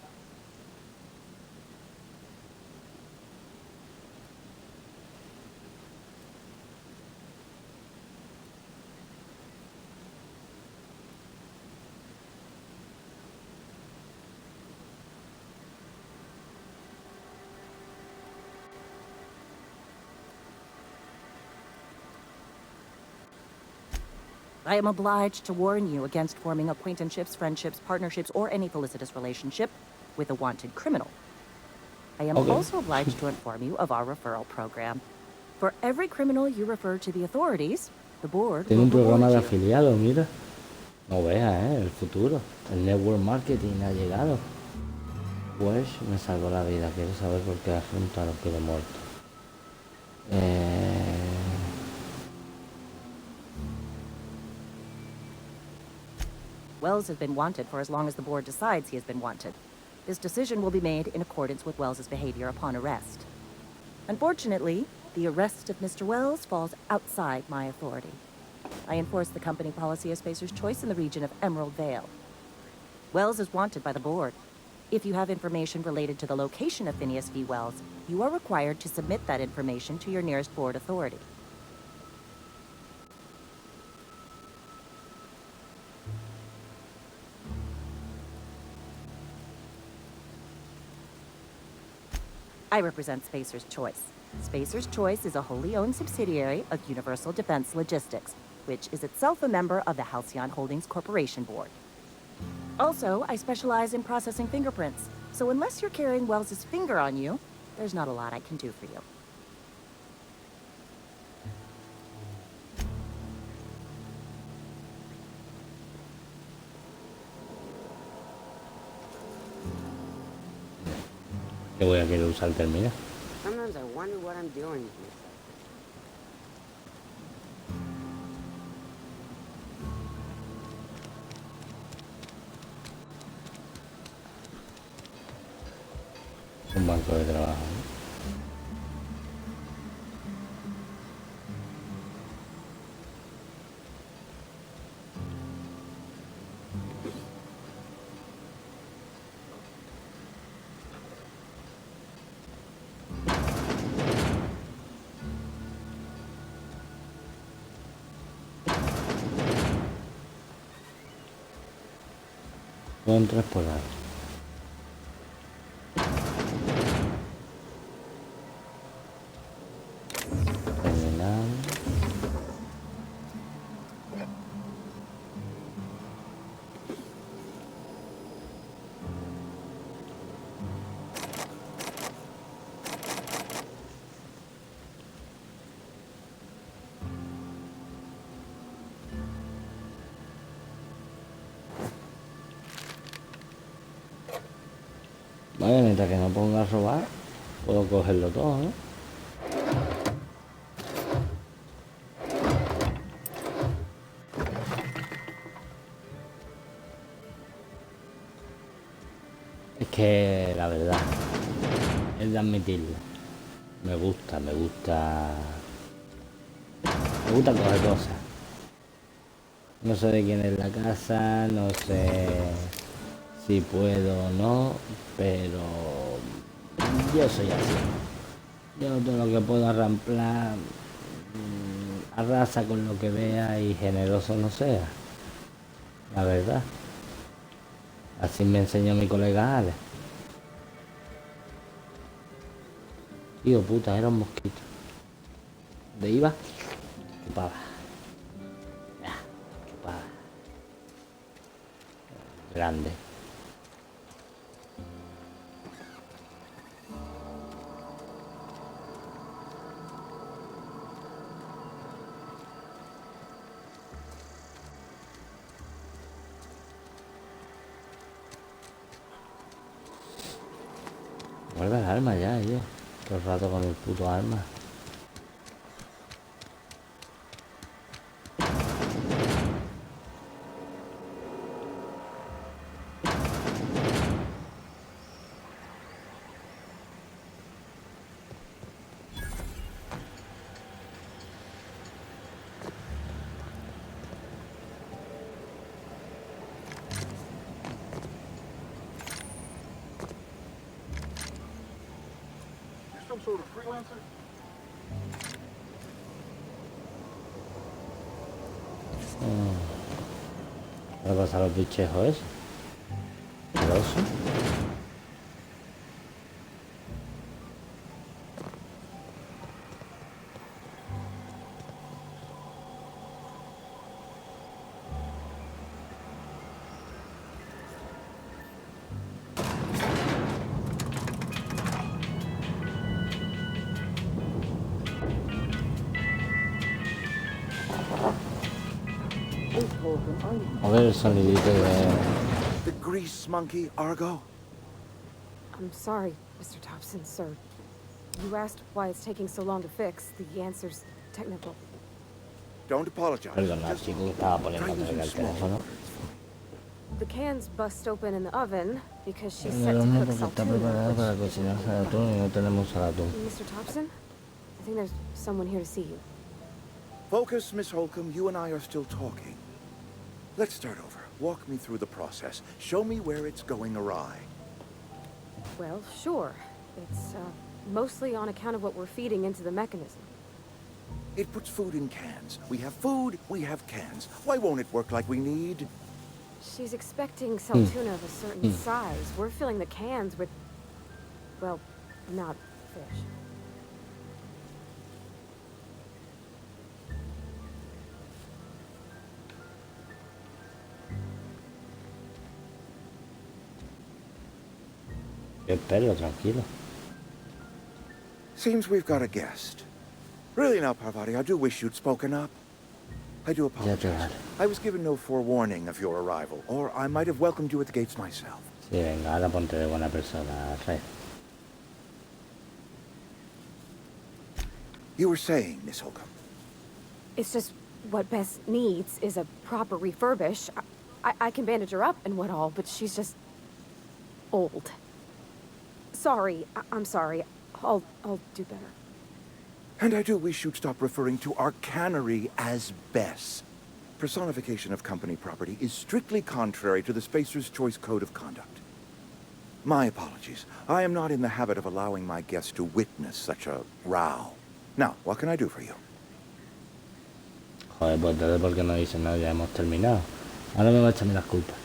L: I am obliged to warn you against forming acquaintanceships, friendships, partnerships, or any felicitous relationship with a wanted criminal. I am also obliged to inform you of our referral program. For every criminal you refer to the authorities, the board
A: Tiene un
L: will
A: programa de
L: reward you.
A: afiliados, mira. No veas, el futuro. El network marketing ha llegado. Pues me salvó la vida. Quiero saber por qué asunto a los que he muerto.
L: Wells has been wanted for as long as the board decides he has been wanted. This decision will be made in accordance with Wells's behavior upon arrest. Unfortunately, the arrest of Mr. Wells falls outside my authority. I enforce the company policy of Spacer's Choice in the region of Emerald Vale. Wells is wanted by the board. If you have information related to the location of Phineas V. Wells, you are required to submit that information to your nearest board authority. I represent Spacer's Choice. Spacer's Choice is a wholly owned subsidiary of Universal Defense Logistics, which is itself a member of the Halcyon Holdings Corporation Board. Also, I specialize in processing fingerprints, so unless you're carrying Wells's finger on you, there's not a lot I can do for you.
A: Que voy a querer usar el terminal.
K: Sometimes I wonder what I'm doing.
A: Un banco de trabajo, ¿no? Con 3 por lado. Terminal. Vale, mientras que no ponga a robar, puedo cogerlo todo, ¿no? Es que la verdad es de admitirlo. Me gusta coger cosas. No sé de quién es la casa, no sé si puedo o no, pero yo soy así. Yo todo lo que puedo arramplar, arrasa con lo que vea y generoso no sea. La verdad. Así me enseñó mi colega Alex. Tío puta, era un mosquito. ¿De iba? Chupaba. Chupaba. Grande. Vuelve el arma ya, yo. Todo el rato con el puto arma.
B: Sort of freelancer?
A: ¿Qué le pasa a los bichejos esos? ¿El oso? A ver el sonidito de...
M: The grease monkey, Argo?
N: I'm sorry, Mr. Thompson, sir. You asked why it's taking so long to fix. The answer's technical.
M: Don't apologize.
A: Perdona, chico, que estaba poniendo a cargar el teléfono.
N: The cans bust open in the oven because she's
A: El
N: set to
A: horno
N: cook
A: porque está
N: saltuna,
A: preparado para cocinar atún y no tenemos atún.
N: Mr. Thompson, I think there's someone here to see you.
M: Focus, Miss Holcomb. You and I are still talking. Let's start over. Walk me through the process. Show me where it's going awry.
N: Well, sure. It's mostly on account of what we're feeding into the mechanism.
M: It puts food in cans. We have food, we have cans. Why won't it work like we need?
N: She's expecting saltuna of a certain size. We're filling the cans with, well, not fish.
A: Espero, tranquilo.
M: Seems we've got a guest. Really now, Parvati, I do wish you'd spoken up. I do apologize. I was given no forewarning of your arrival, or I might have welcomed you at the gates myself.
A: Sí, venga, ahora ponte de buena persona, Rey.
M: You were saying, Miss Holcomb.
N: It's just what Bess needs is a proper refurbish. I can bandage her up and what all, but she's just old. Sorry, I'm sorry. I'll do better.
M: And I do wish you'd stop referring to our cannery as Bess. Personification of company property is strictly contrary to the Spacer's Choice Code of Conduct. My apologies. I am not in the habit of allowing my guests to witness such a row. Now, what can I do for you?
A: Joder, pues entonces ¿por qué no dicen nada? Ya hemos terminado. Ahora me va a echarme las culpas.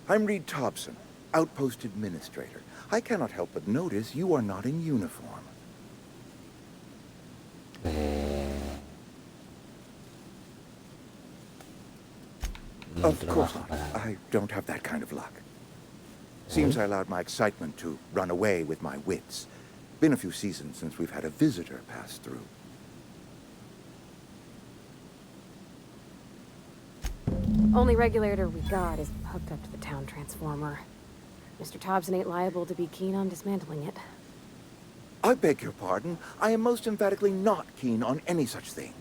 M: I'm Reed Thompson, Outpost Administrator. I cannot help but notice you are not in uniform. Of course not. I don't have that kind of luck. Seems I allowed my excitement to run away with my wits. Been a few seasons since we've had a visitor pass through.
N: Only regulator we got is hooked up to the town transformer. Mr. Thompson ain't liable to be keen on dismantling it.
M: I beg your pardon. I am most emphatically not keen on any such thing.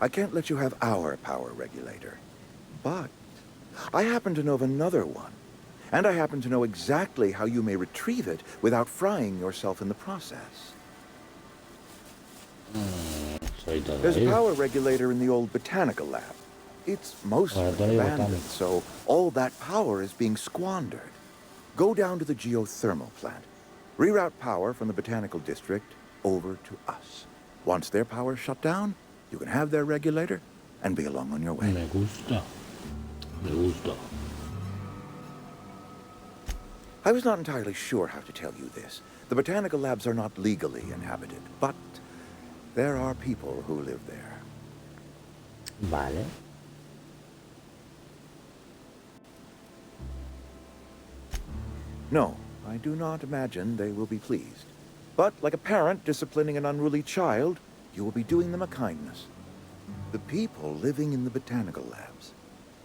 M: I can't let you have our power regulator. But I happen to know of another one. And I happen to know exactly how you may retrieve it without frying yourself in the process. There's a power regulator in the old botanical lab. It's mostly abandoned, so all that power is being squandered. Go down to the geothermal plant. Reroute power from the botanical district over to us. Once their power's shut down, you can have their regulator and be along on your way.
A: Me gusta. Me gusta.
M: I was not entirely sure how to tell you this. The botanical labs are not legally inhabited, but there are people who live there.
A: Vale.
M: No, I do not imagine they will be pleased. But like a parent disciplining an unruly child, you will be doing them a kindness. The people living in the botanical labs,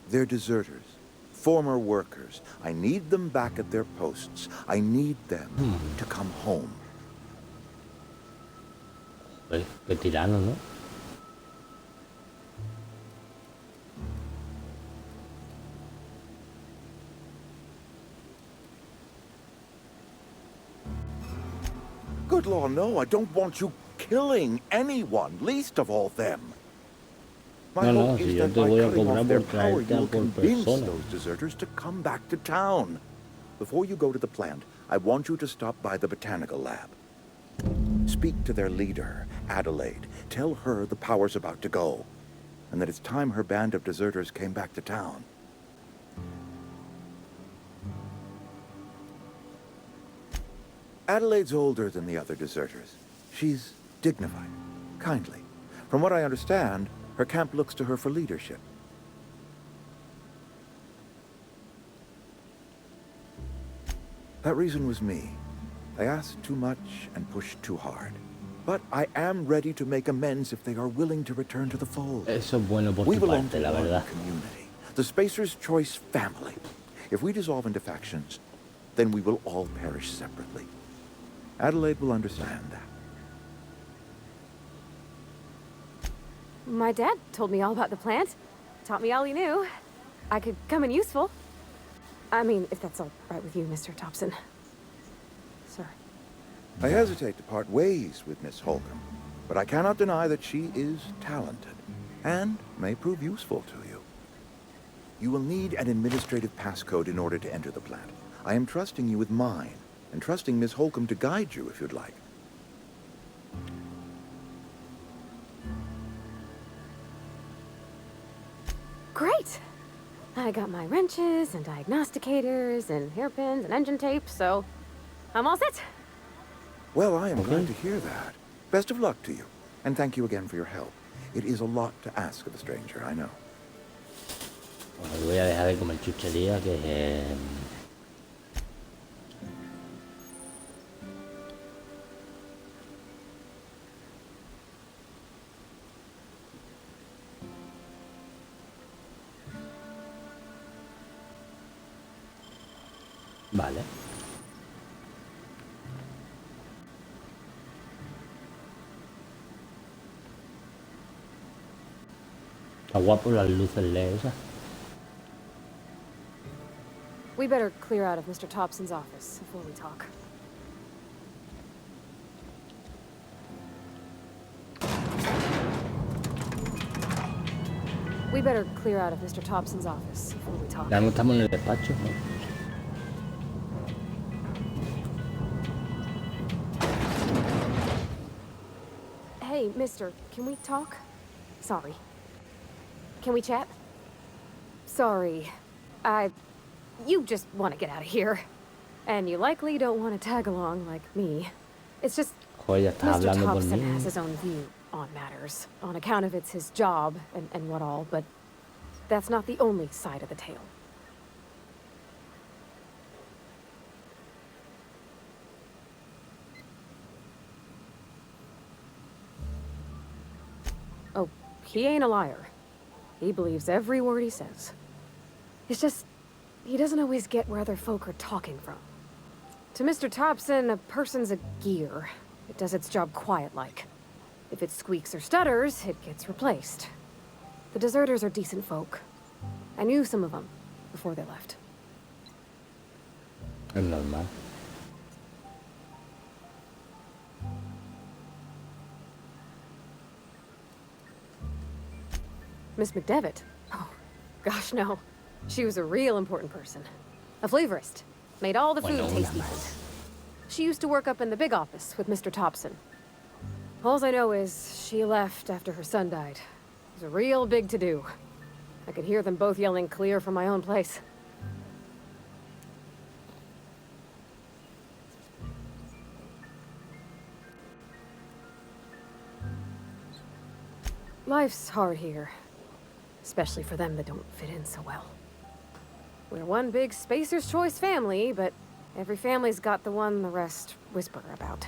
M: they're deserters, former workers. I need them back at their posts. I need them to come home.
A: Qué tirano, ¿no?
M: Good law, no, I don't want you killing anyone, least of all them. My hope is that by cutting off their power, you'll convince those deserters to come back to town. Before you go to the plant, I want you to stop by the botanical lab. Speak to their leader, Adelaide. Tell her the power's about to go, and that it's time her band of deserters came back to town. Adelaide's older than the other deserters. She's dignified, kindly. From what I understand, her camp looks to her for leadership. That reason was me. I asked too much and pushed too hard. But I am ready to make amends if they are willing to return to the fold.
A: Eso es bueno por
M: We
A: tu
M: belong
A: parte,
M: to
A: la
M: one
A: verdad.
M: community, the Spacer's Choice family. If we dissolve into factions, then we will all perish separately. Adelaide will understand that.
N: My dad told me all about the plant. Taught me all he knew. I could come in useful. I mean, if that's all right with you, Mr. Thompson. Sir.
M: I hesitate to part ways with Miss Holcomb, but I cannot deny that she is talented and may prove useful to you. You will need an administrative passcode in order to enter the plant. I am trusting you with mine, and trusting Miss Holcomb to guide you if you'd like.
N: Great! I got my wrenches and diagnosticators and hairpins and engine tape, so I'm all set.
M: Well, I am glad to hear that. Best of luck to you, and thank you again for your help. It is a lot to ask of a stranger, I know.
A: Bueno, voy a dejar de comer chuchería que... Vale. Está guapo las luces LED esas.
N: We better clear out of Mr. Thompson's office before we talk. We better clear out of Mr. Thompson's office before we talk.
A: Ya no estamos en el despacho, ¿no?
N: Hey, mister, can we talk? Sorry. Can we chat? Sorry. You just want to get out of here. And you likely don't want to tag along like me. It's just...
A: Joder, ya estás
N: Mr.
A: hablando por
N: Thompson
A: mí.
N: has his own view on matters, on account of it's his job and what all, but that's not the only side of the tale. Oh, he ain't a liar. He believes every word he says. It's just, he doesn't always get where other folk are talking from. To Mr. Thompson, a person's a gear. It does its job quiet-like. If it squeaks or stutters, it gets replaced. The deserters are decent folk. I knew some of them before they left.
A: Es normal.
N: Miss McDevitt? Oh, gosh, no. She was a real important person. A flavorist. Made all the food taste decent. She used to work up in the big office with Mr. Thompson. All I know is she left after her son died. It was a real big to-do. I could hear them both yelling clear from my own place. Life's hard here. Especially for them that don't fit in so well. We're one big Spacer's Choice family, but every family's got the one the rest whisper about.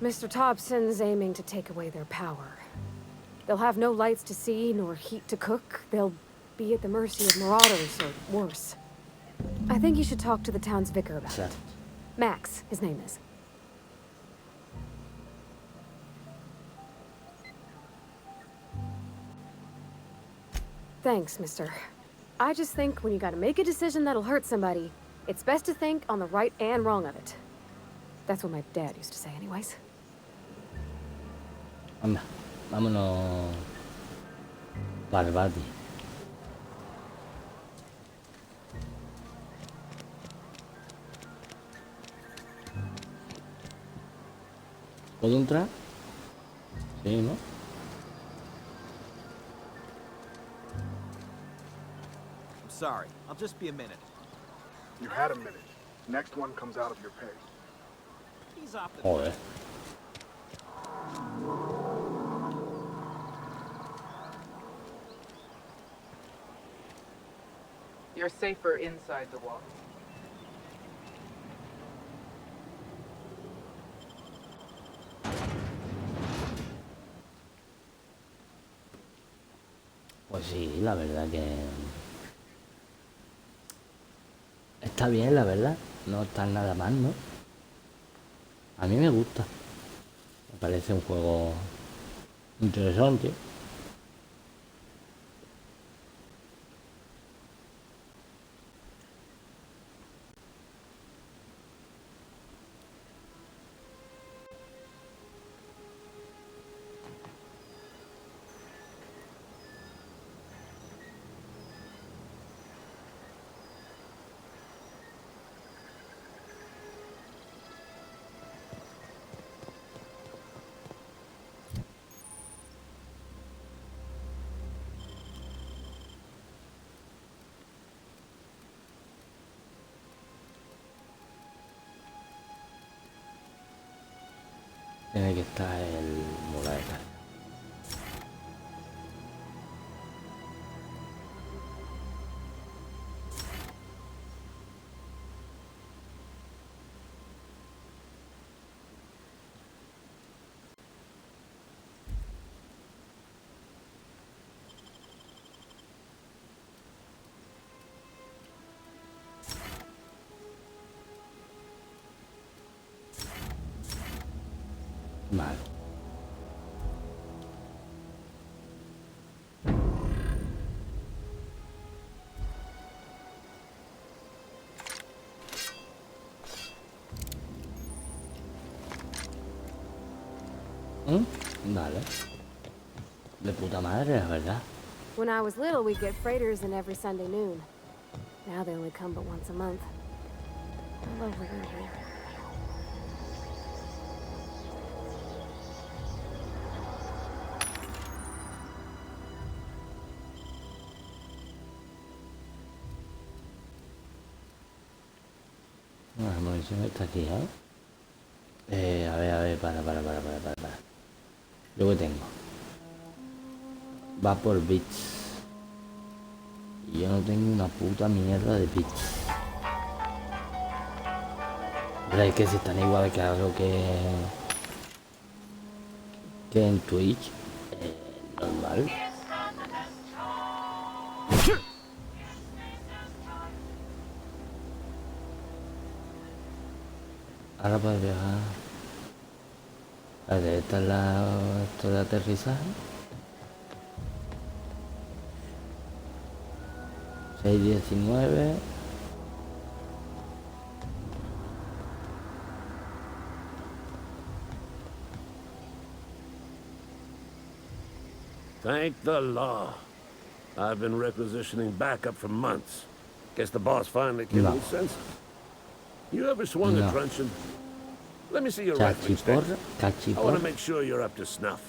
N: Mr. Thompson's aiming to take away their power. They'll have no lights to see, nor heat to cook. They'll be at the mercy of marauders, or worse. I think you should talk to the town's vicar about it. Max, his name is. Thanks, mister. I just think when you gotta make a decision that'll hurt somebody, it's best to think on the right and wrong of it. That's what my dad used to say anyways.
A: Anda, vámonos. Barbati. ¿Puedo entrar? Sí, ¿no?
O: I'm sorry. I'll just be a minute.
P: You had a minute. Next one comes out of your pay.
O: He's off the...
A: Joder.
Q: You're safer inside the wall.
A: Pues sí, la verdad que está bien, la verdad. No está nada mal, ¿no? A mí me gusta. Me parece un juego interesante. Tiene que estar el mural. Vale. Vale. De puta madre, la verdad.
N: When I was little, we'd get freighters in every Sunday noon. Now they only come but once a month. I love living here.
A: La munición está aquí, a ver, para. Yo que tengo. Va por bits. Y yo no tengo una puta mierda de bits. Pero es que si están igual que algo que en Twitch, normal. Ahora puedes viajar. Vale, esta es esto de aterrizaje. 6:19.
F: Thank the law. I've been requisitioning backup for months. Guess the boss finally came to his senses. You ever swung a truncheon? Let me see your rifling stick. I want to make sure you're up to snuff.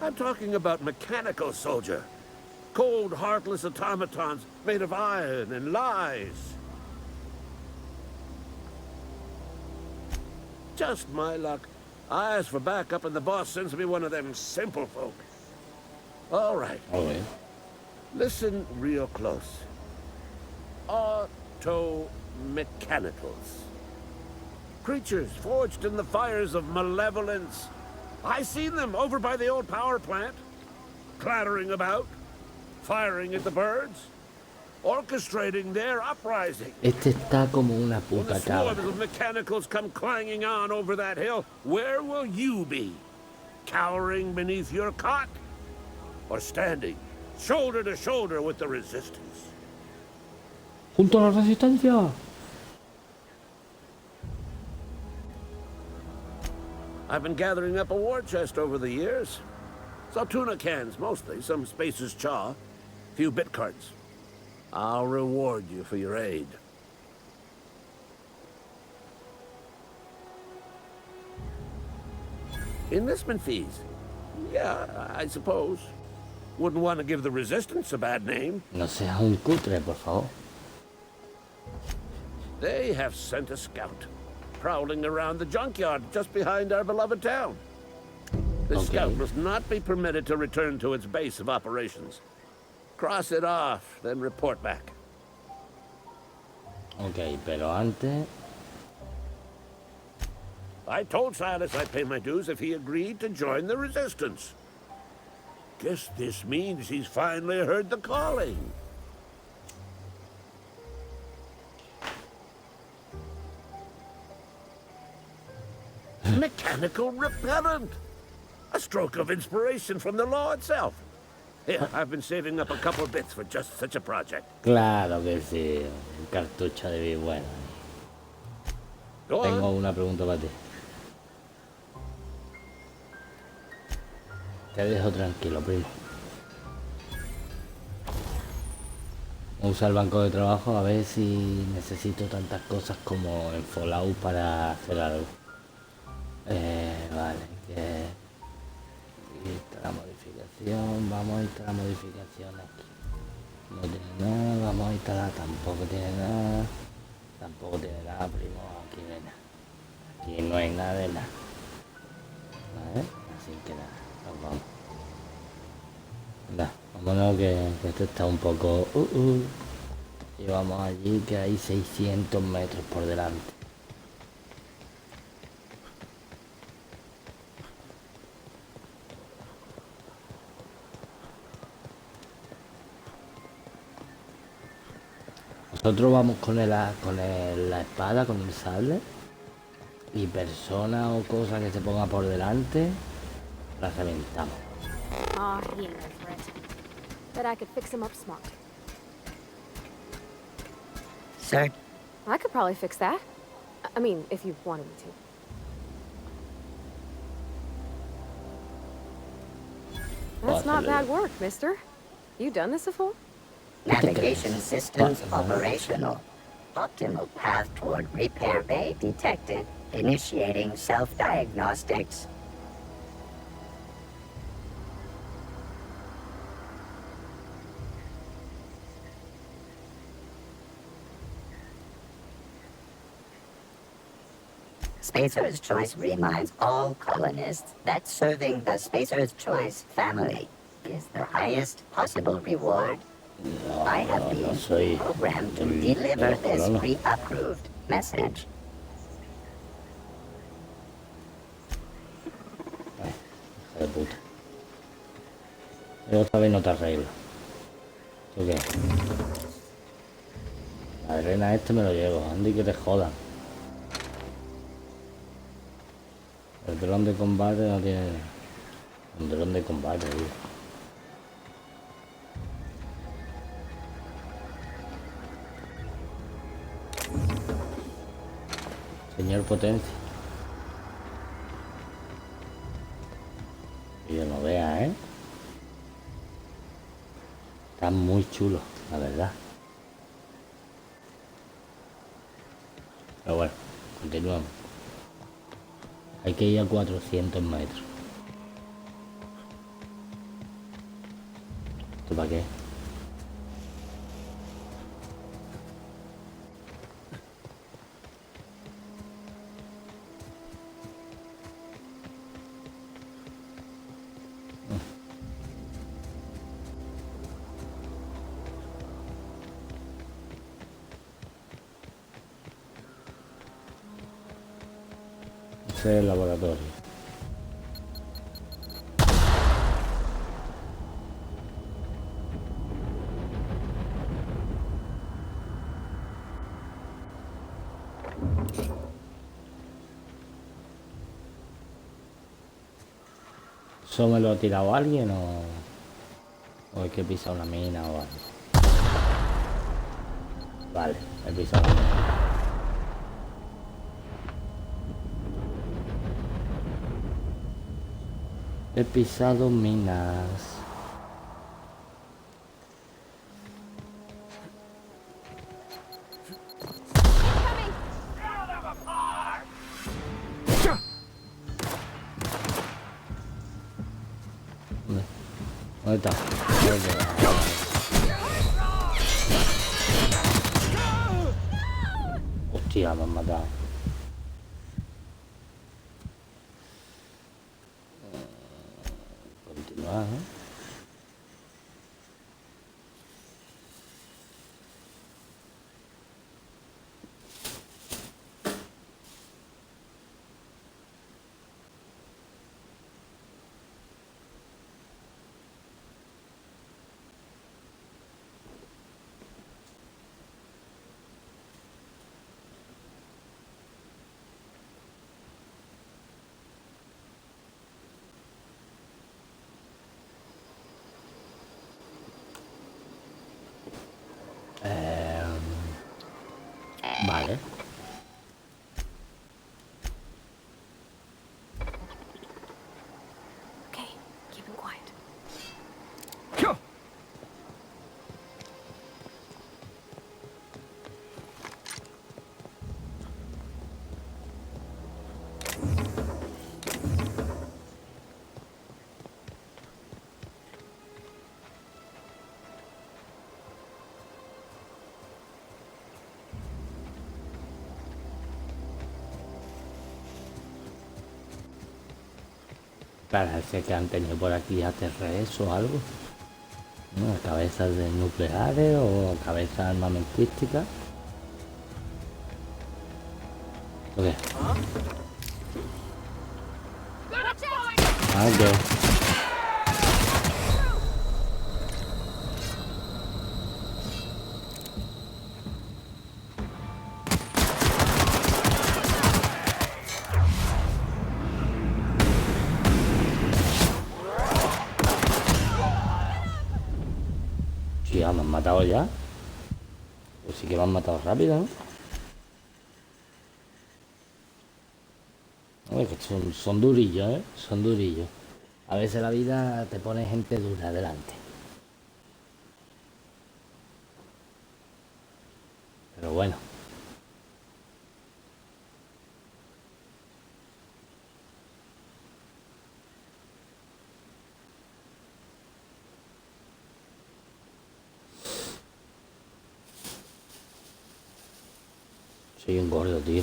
F: I'm talking about mechanical soldier. Cold, heartless automatons made of iron and lies. Just my luck. I ask for backup and the boss sends me one of them simple folk. All right. Listen real close. Auto-mechanicals. Creatures forged in the fires of malevolence. I seen them over by the old power plant. Clattering about. Firing at the birds. Orchestrating their uprising.
A: Este está como una puta cabra.
F: When the swarms of mechanicals come clanging on over that hill, where will you be? Cowering beneath your cot? Or standing shoulder to shoulder with the resistance?
A: Junto a la resistencia.
F: I've been gathering up a war chest over the years. Some tuna cans, mostly. Some Spacer's chaw. Few bit cards. I'll reward you for your aid. Enlistment fees? Yeah, I suppose. Wouldn't want to give the resistance a bad name.
A: No seas un cutre, por favor.
F: They have sent a scout, prowling around the junkyard just behind our beloved town. The scout must not be permitted to return to its base of operations. Cross it off, then report back.
A: Ok, pero antes...
F: I told Silas I'd pay my dues if he agreed to join the resistance. Guess this means he's finally heard the calling. Mechanical repellent! A stroke of inspiration from the law itself. Here, I've been saving up a couple bits for just such a project.
A: Claro que sí, un cartucho de vihuela. Tengo una pregunta para ti. Te dejo tranquilo, primo. Usa el banco de trabajo a ver si necesito tantas cosas como en Fallout para hacer algo. Vale, que... Instalar modificación, vamos a instalar modificación aquí. No tiene nada, vamos a instalar, tampoco tiene nada. Tampoco tiene nada, primo, aquí no hay nada. Aquí no hay nada de nada. Vale, así que nada, nos vamos. Venga, vámonos que esto está un poco... Y vamos allí que hay 600 metros por delante. Nosotros vamos con la espada, con el sable, y personas o cosas que se pongan por delante, las reventamos.
N: Ah, he ain't no threat. Bet I could fix him up smart.
R: sir?
N: I could probably fix that. I mean, if you wanted me to. That's not bad work, mister. You done this before?
R: Navigation systems operational. Optimal path toward repair bay detected. Initiating self-diagnostics. Spacer's Choice reminds all colonists that serving the Spacer's Choice family is the highest possible reward. I have been programmed to deliver this pre-approved message.
A: De puta. Yo otra vez no te arreglo. ¿Tú qué? La arena este me lo llevo. Andy, que te jodan. El dron de combate no tiene... Un dron de combate, tío. Señor Potencia. Que yo no vea, ¿eh? Está muy chulo, la verdad. Pero bueno, continuamos. Hay que ir a 400 metros. ¿Esto para qué? Ese es el laboratorio. ¿Eso me lo ha tirado alguien o hay que pisar una mina o algo? Vale, he pisado una mina. He pisado minas. ¿Dónde está? Hostia, me han matado. Continuar, ¿eh? Vale.
N: Okay, keep him quiet.
A: Parece que han tenido por aquí ATRs o algo. ¿No? Cabezas de nucleares o cabezas armamentísticas. ¿Lo qué? Ah, ok. ¿Me han matado ya? Pues sí que me han matado rápido, ¿no? Oye, que son durillos, ¿eh? Son durillos. A veces la vida te pone gente dura delante. Pero bueno. Soy un gordo, tío.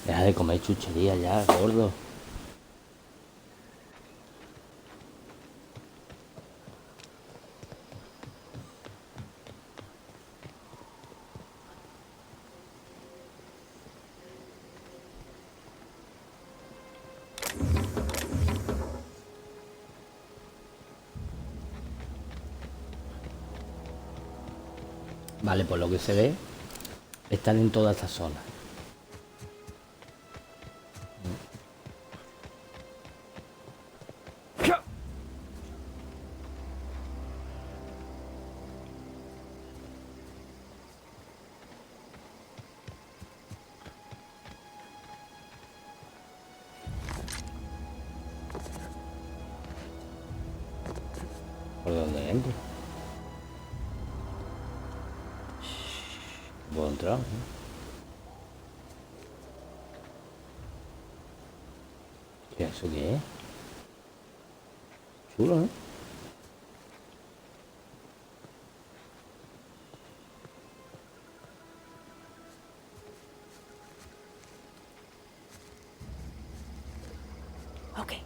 A: Deja de comer chuchería ya, gordo. Vale, por lo que se ve, están en toda esta zona. ¿Por dónde entro? ¿Puedo entrar? ¿Qué es eso? ¿Qué es? Chulo, ¿eh?
N: Okay.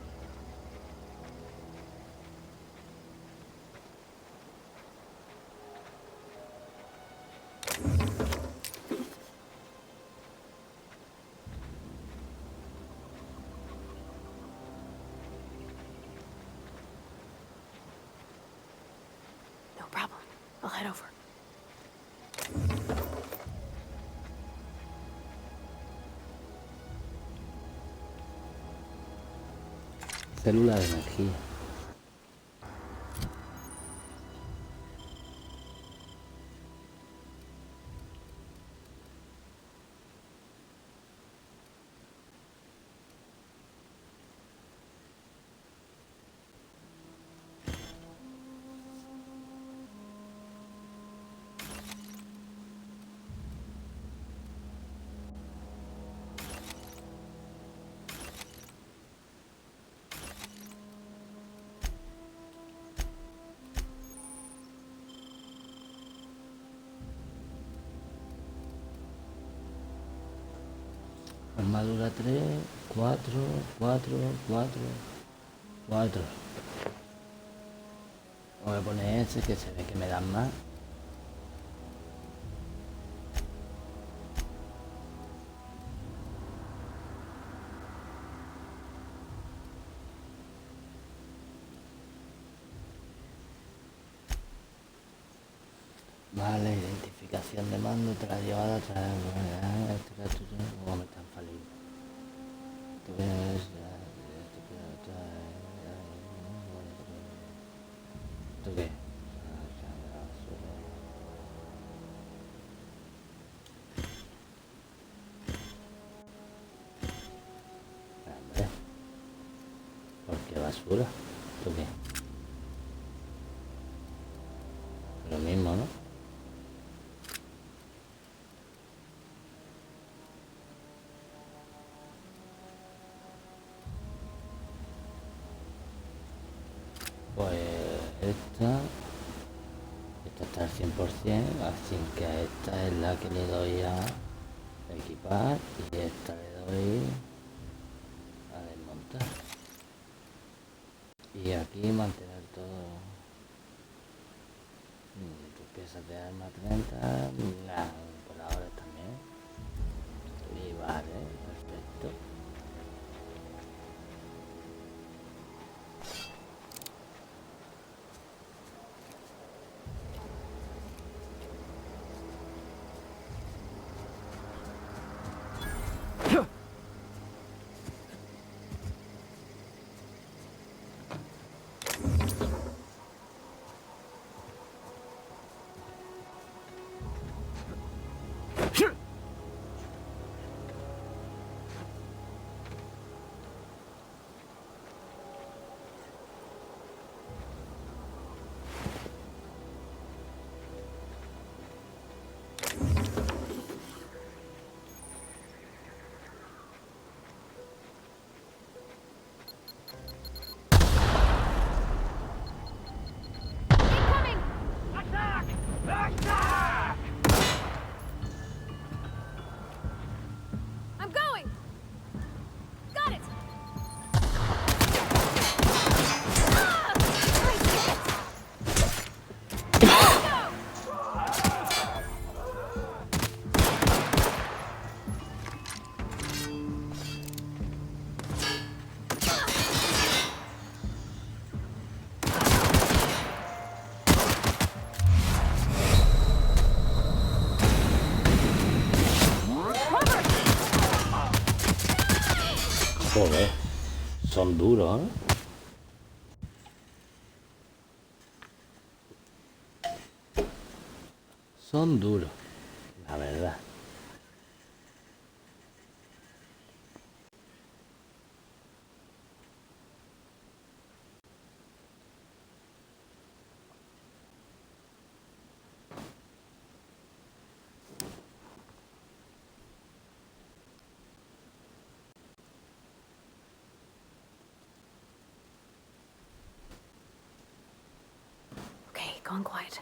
N: No problem. I'll head over.
A: Célula de energía. Armadura 3, 4, 4, 4, 4. Voy a poner ese que se ve que me dan más. Vale, identificación de mando, tras llevada, tras... ¿Cómo me están faliendo? ¿Esto qué? Hombre, ¿por qué basura? ¿Esto qué? Lo mismo, ¿no? Pues esta está al 100%, así que a esta es la que le doy a equipar y esta le doy a desmontar. Y aquí mantener todo. Tus piezas de arma 30, nah, por ahora también. Y vale, perfecto. Joder, son duros, ¿eh? Son duros, la verdad.
N: Okay, gone quiet.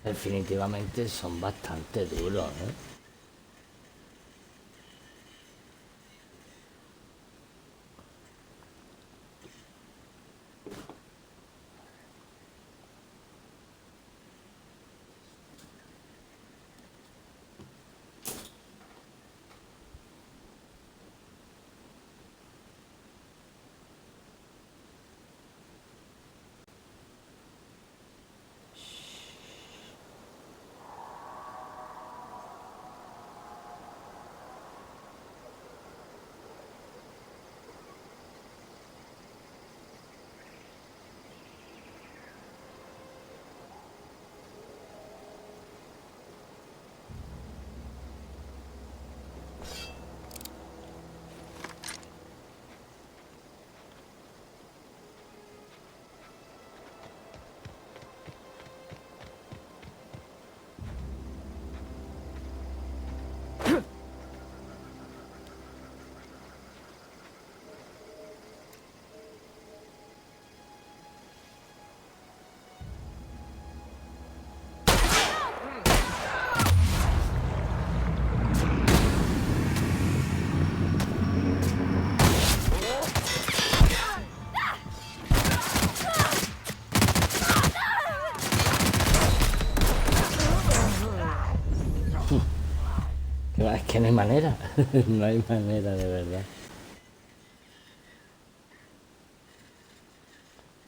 N: Definitivamente son bastante duros, ¿eh? Es que no hay manera, no hay manera de verdad.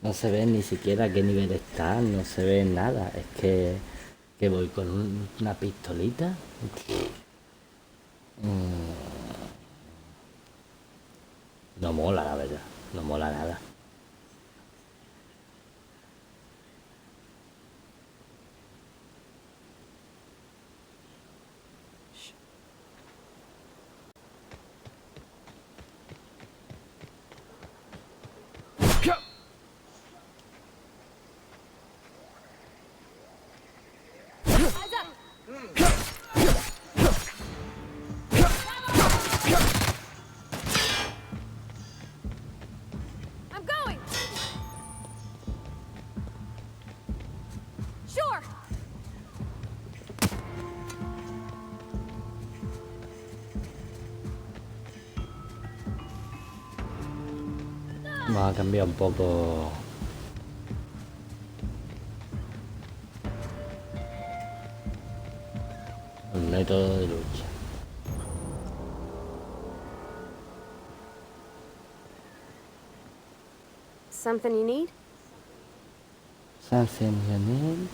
N: No se ve ni siquiera a qué nivel está, no se ve nada. Es que voy con una pistolita. No mola, la verdad, no mola nada. I'm going! Sure!
A: Vamos a cambiar un poco el método de lucha.
N: Something you need?
A: Something you need.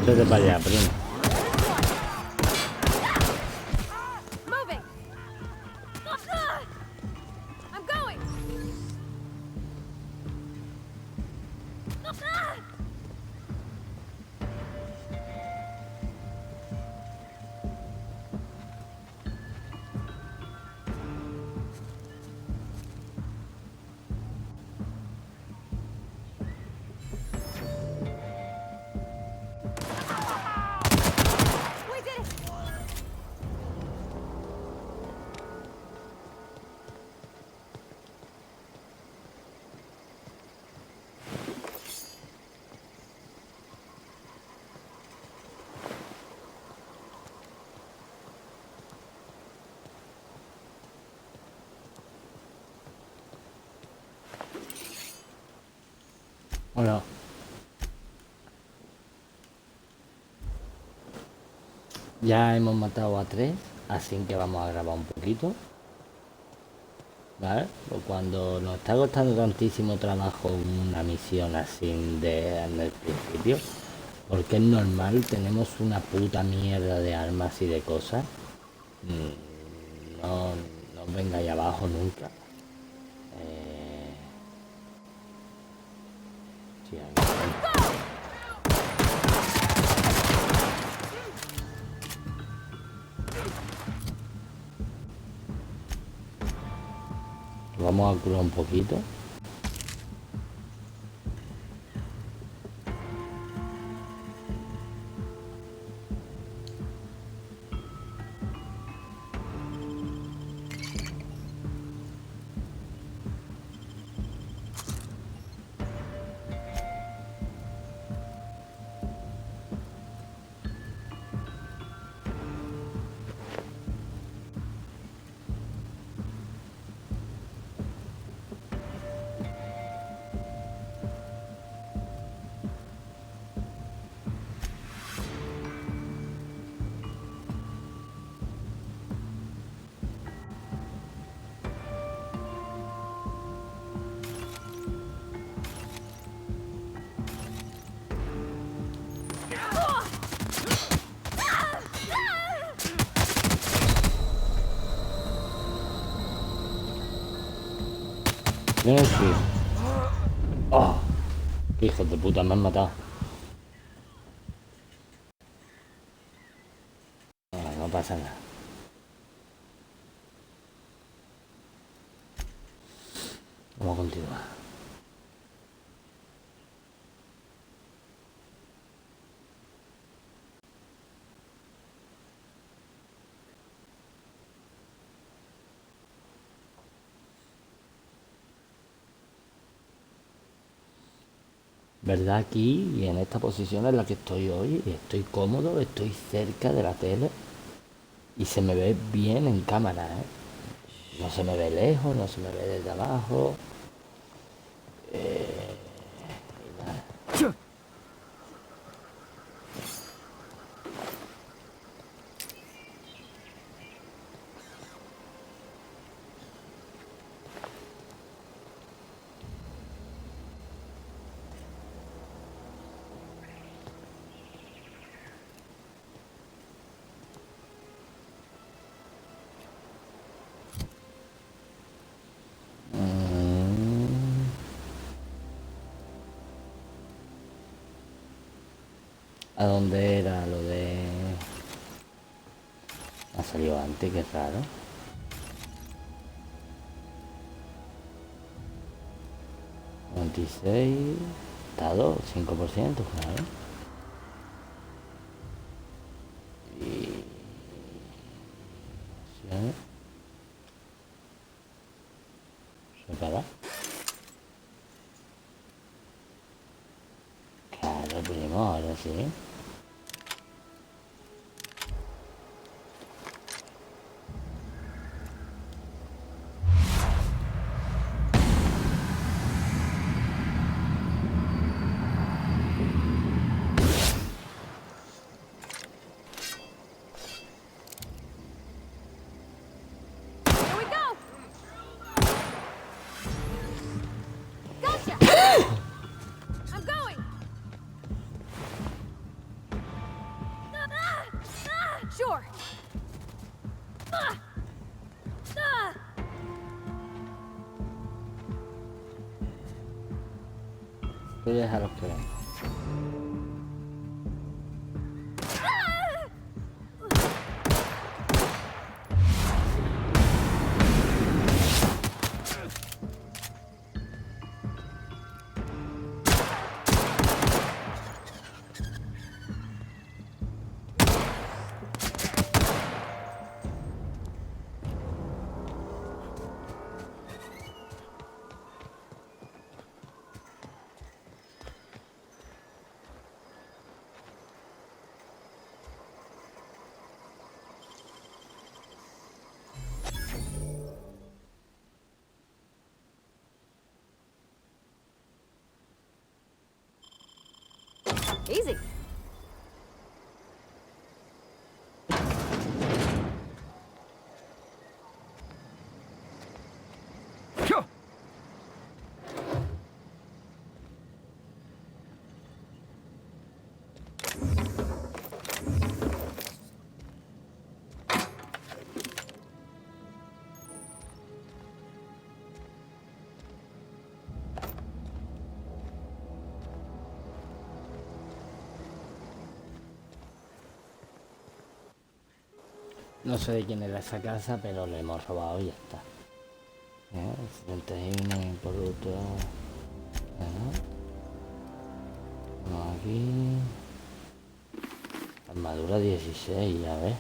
A: Vete para allá, primo. Bueno. Ya hemos matado a 3, así que vamos a grabar un poquito. ¿Vale? Pues cuando nos está costando tantísimo trabajo una misión así en el principio, porque es normal, tenemos una puta mierda de armas y de cosas. No os vengáis abajo nunca. Sí, vamos a curar un poquito. Oh, hijos de puta, me han matado. No pasa nada. Vamos a continuar. ¿Verdad? Aquí y en esta posición en la que estoy hoy, estoy cómodo, estoy cerca de la tele y se me ve bien en cámara, ¿eh? No se me ve lejos, no se me ve desde abajo. Y nada. ¿A dónde era lo de...? Ha salido antes, qué raro. $26... Estado 5%, claro. Y... ¿sí? ¿Separar? Claro, primo, ahora sí. Tú déjalos que ven.
N: Easy.
A: No sé de quién era esa casa, pero le hemos robado y ya está. 71 producto. Bueno, aquí. Armadura 16, ya ves.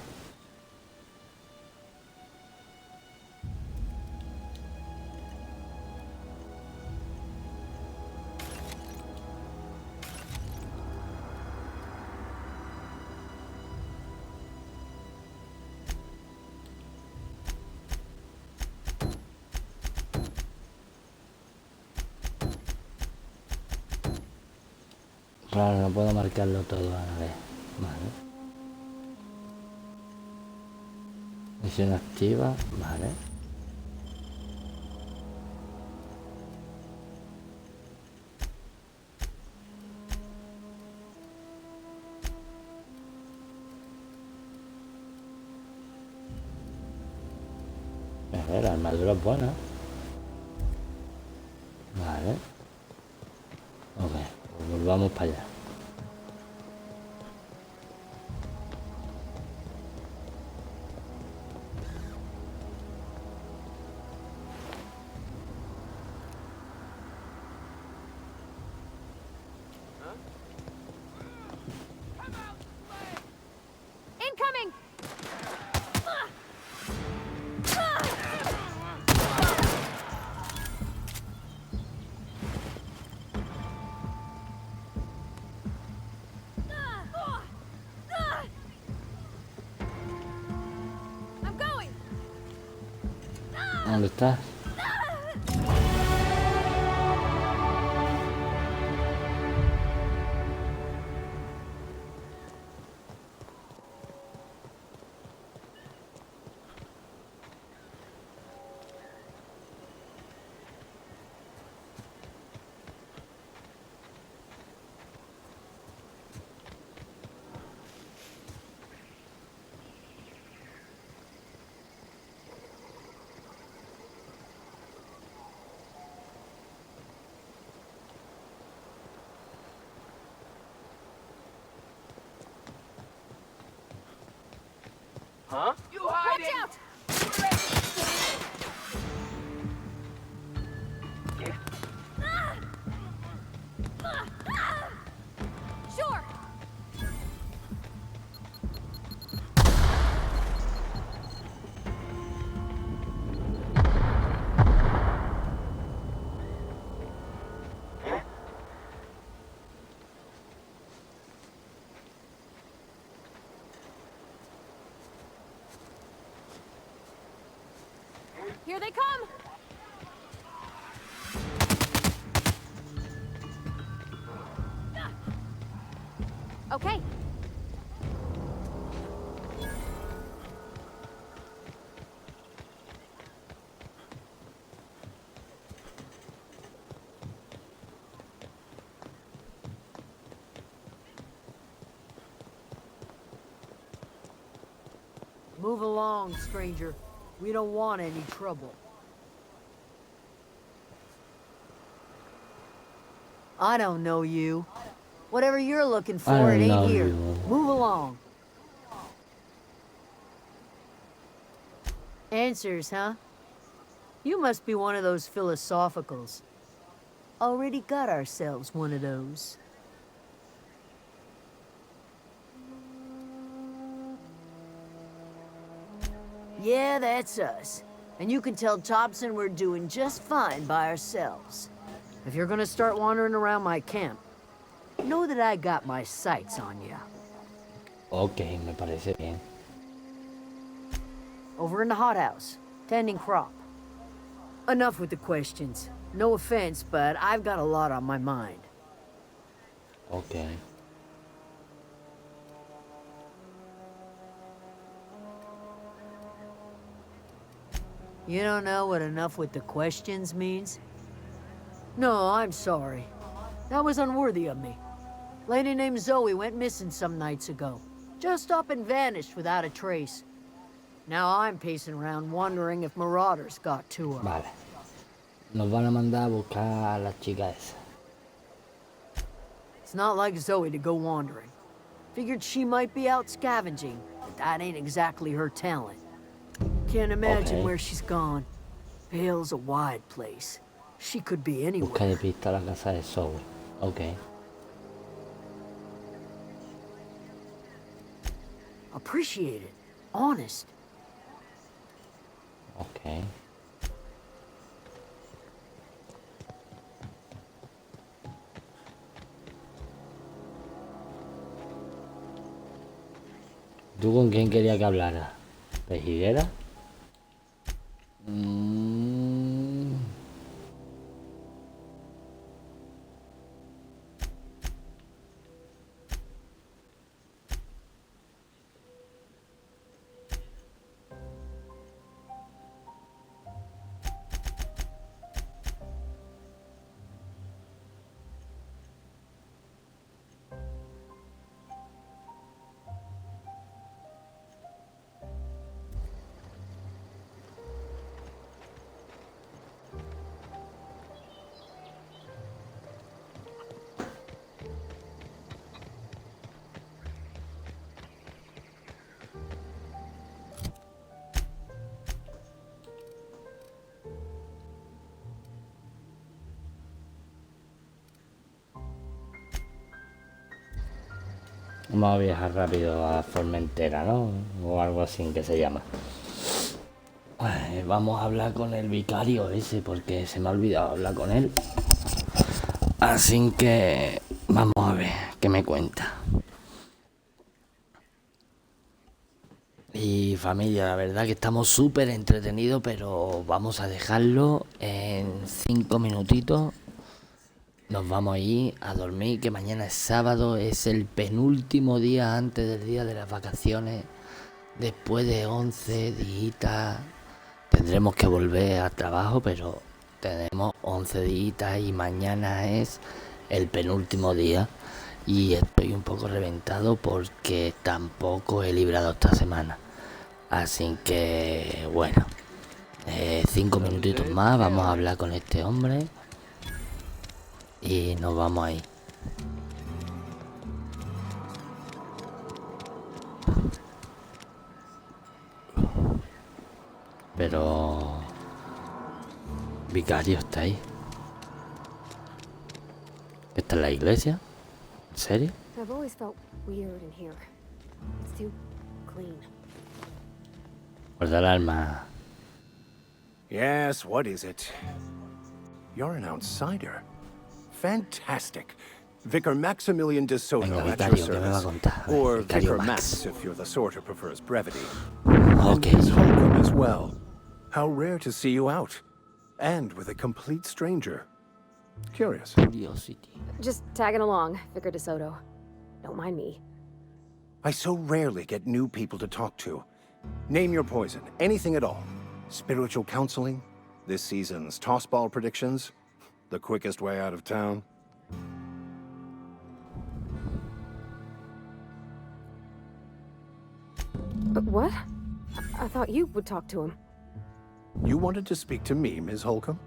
A: Claro, no puedo marcarlo todo a la vez. Vale. Misión activa, vale. A ver, la armadura es buena. Vale. Ok, pues volvamos para allá.
N: Incoming! I'm going.
A: ¿Dónde estás?
O: Huh?
N: You hiding! Watch out! Sure. Here they come! Okay.
S: Move along, stranger. We don't want any trouble. I don't know you. Whatever you're looking for, it ain't here. Move along. Answers, huh? You must be one of those philosophicals. Already got ourselves one of those. Yeah, that's us. And you can tell Thompson we're doing just fine by ourselves. If you're gonna start wandering around my camp, know that I got my sights on you.
A: Ok, me parece bien.
S: Over in the hothouse, tending crop. Enough with the questions. No offense, but I've got a lot on my mind.
A: Ok.
S: You don't know what enough with the questions means? No, I'm sorry. That was unworthy of me. Lady named Zoe went missing some nights ago. Just up and vanished without a trace. Now I'm pacing around wondering if marauders got to her.
A: Vale. Nos van a mandar a buscar a la chica esa.
S: It's not like Zoe to go wandering. Figured she might be out scavenging, but that ain't exactly her talent. Can't imagine where she's gone. Vale's a wide place. She could be anywhere.
A: Busca de pista la casa de Zoe. Ok.
S: Appreciate it. Honest.
A: Ok. ¿Tú con quién querías que hablara? ¿Pejiguera? Vamos a viajar rápido a Formentera, ¿no? O algo así que se llama. Vamos a hablar con el vicario ese porque se me ha olvidado hablar con él. Así que vamos a ver qué me cuenta. Y familia, la verdad que estamos súper entretenidos, pero vamos a dejarlo en 5 minutitos. Nos vamos a ir a dormir, que mañana es sábado, es el penúltimo día antes del día de las vacaciones. Después de 11 días tendremos que volver al trabajo, pero tenemos 11 días y mañana es el penúltimo día. Y estoy un poco reventado porque tampoco he librado esta semana. Así que bueno, 5 minutitos más, vamos a hablar con este hombre. Y nos vamos ahí. Pero... Vicario está ahí. ¿Esta es la iglesia? ¿En serio?
N: I've always felt weird in here. It's too clean.
A: Guarda el alma.
T: Yes, what is it? You're an outsider. Fantastic. Vicar Maximilian de Soto at your service. Or Vicar Max, if you're the sort who prefers brevity.
A: Okay.
T: And Miss Holcomb as well. How rare to see you out. And with a complete stranger. Curious.
A: Curiosity.
N: Just tagging along, Vicar de Soto. Don't mind me.
T: I so rarely get new people to talk to. Name your poison, anything at all. Spiritual counseling, this season's tossball predictions, the quickest way out of town.
N: But what? I thought you would talk to him.
T: You wanted to speak to me, Ms. Holcomb?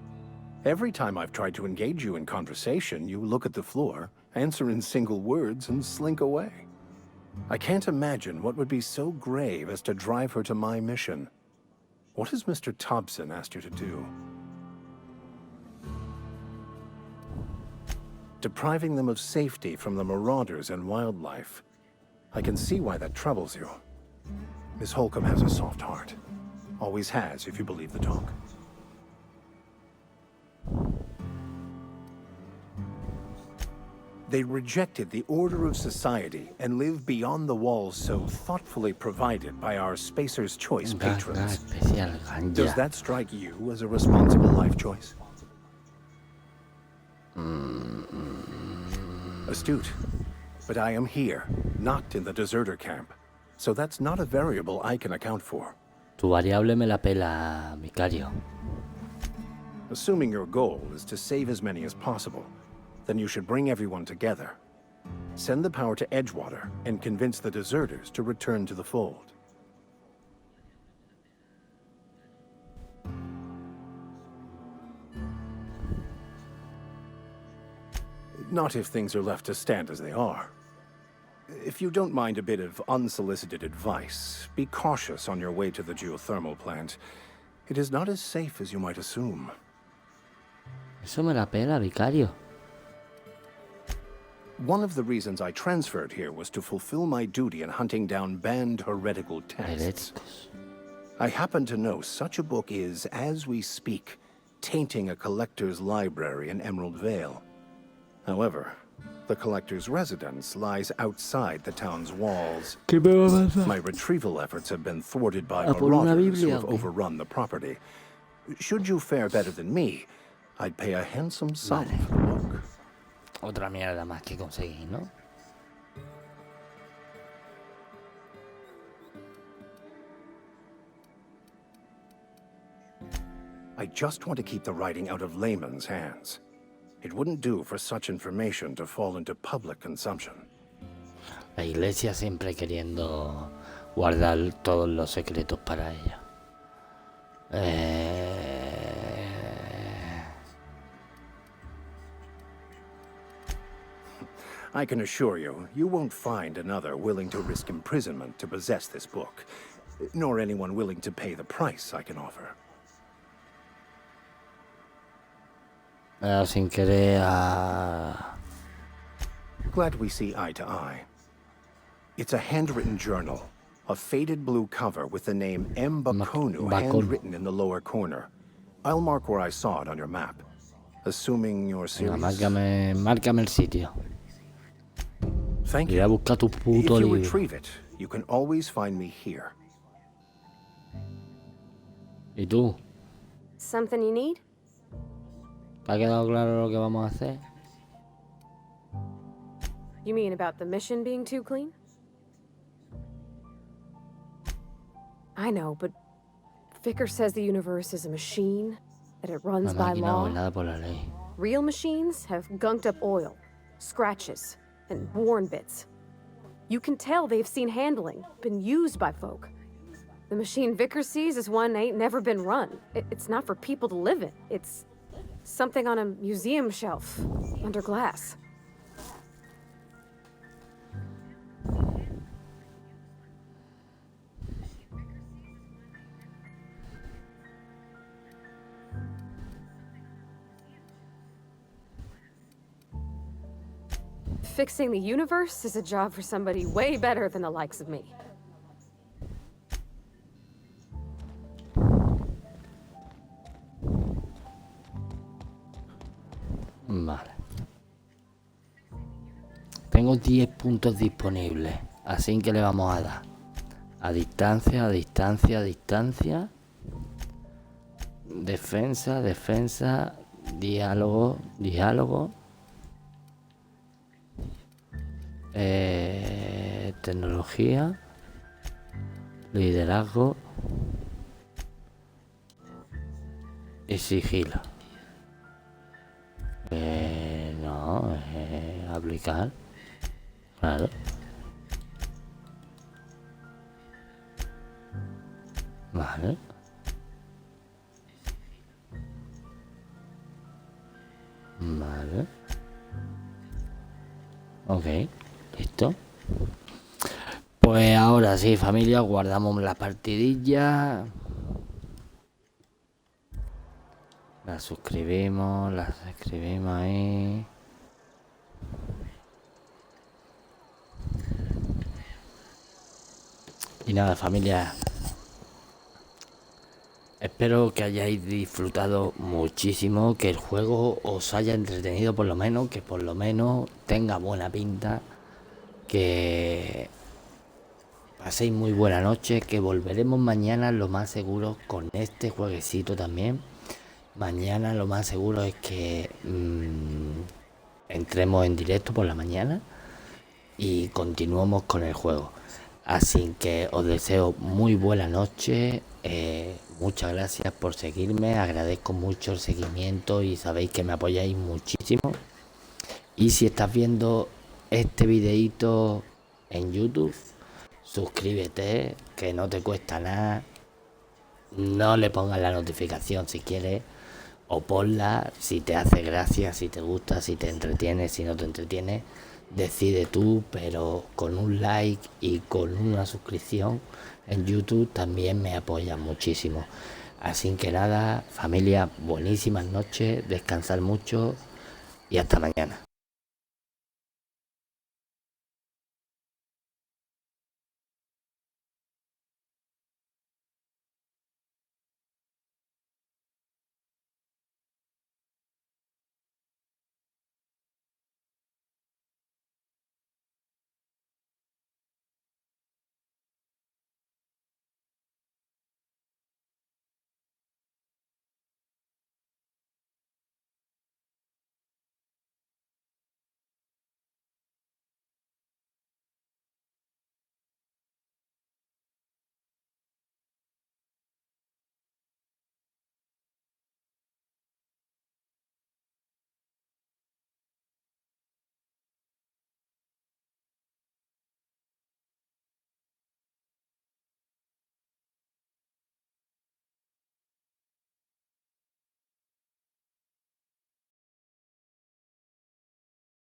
T: Every time I've tried to engage you in conversation, you look at the floor, answer in single words, and slink away. I can't imagine what would be so grave as to drive her to my mission. What has Mr. Thompson asked you to do? Depriving them of safety from the marauders and wildlife. I can see why that troubles you. Miss Holcomb has a soft heart. Always has, if you believe the talk. They rejected the order of society and live beyond the walls so thoughtfully provided by our Spacer's Choice patrons. Does that strike you as a responsible life choice? Astute. But I am here, not in the deserter camp. So that's not a variable I can account for.
A: Tu variable me la pela, Vicario.
T: Assuming your goal is to save as many as possible, then you should bring everyone together. Send the power to Edgewater and convince the deserters to return to the fold. Not if things are left to stand as they are. If you don't mind a bit of unsolicited advice, be cautious on your way to the geothermal plant. It is not as safe as you might assume.
A: Eso me la pela, Vicario.
T: One of the reasons I transferred here was to fulfill my duty in hunting down banned heretical texts. I happen to know such a book is, as we speak, tainting a collector's library in Emerald Vale. However, the collector's residence lies outside the town's walls. My retrieval efforts have been thwarted by marauders who have overrun the property. Should you fare better than me, I'd pay a handsome sum for the book.
A: Otra mierda más que conseguir, ¿no?
T: I just want to keep the writing out of layman's hands. It wouldn't do for such information to fall into public consumption.
A: La iglesia siempre queriendo guardar todos los secretos para ella.
T: I can assure you, you won't find another willing to risk imprisonment to possess this book, nor anyone willing to pay the price I can offer.
A: Sin querer
T: Glad we see eye to eye. It's a handwritten journal, a faded blue cover with the name M. Bakonu handwritten in the lower corner. I'll mark where I saw it on your map, assuming you're serious.
A: Márcame el sitio.
T: Thank you.
A: Iré a buscar tu puto
T: If you
A: libro.
T: retrieve it, you can always find me here.
A: ¿Y tú?
N: Something you need?
A: ¿Te ha quedado claro lo que vamos a hacer?
N: You mean about the mission being too clean? I know, but Vicar says the universe is a machine, that it runs by law.
A: Gobernada por la ley.
N: Real machines have gunked up oil, scratches, and worn bits. You can tell they've seen handling, been used by folk. The machine Vicar sees is one ain't never been run. It's not for people to live in. It's something on a museum shelf, under glass. Fixing the universe is a job for somebody way better than the likes of me.
A: Vale. Tengo 10 puntos disponibles. Así que le vamos a dar. A distancia, a distancia, a distancia. Defensa, defensa. Diálogo, diálogo. Tecnología. Liderazgo. Y sigilo. No, aplicar. Claro. Vale. Ok, listo. Pues ahora sí, familia, guardamos la partidilla. La suscribimos ahí. Y nada, familia. Espero que hayáis disfrutado muchísimo, que el juego os haya entretenido por lo menos, que por lo menos tenga buena pinta, que paséis muy buena noche, que volveremos mañana lo más seguro con este jueguecito también. Mañana lo más seguro es que entremos en directo por la mañana y continuemos con el juego. Así que os deseo muy buena noche. Muchas gracias por seguirme, agradezco mucho el seguimiento y sabéis que me apoyáis muchísimo. Y si estás viendo este videito en YouTube, suscríbete, que no te cuesta nada. No le pongas la notificación si quieres, o ponla si te hace gracia, si te gusta, si te entretiene, si no te entretiene, decide tú, pero con un like y con una suscripción en YouTube también me apoya muchísimo. Así que nada, familia, buenísimas noches, descansar mucho y hasta mañana.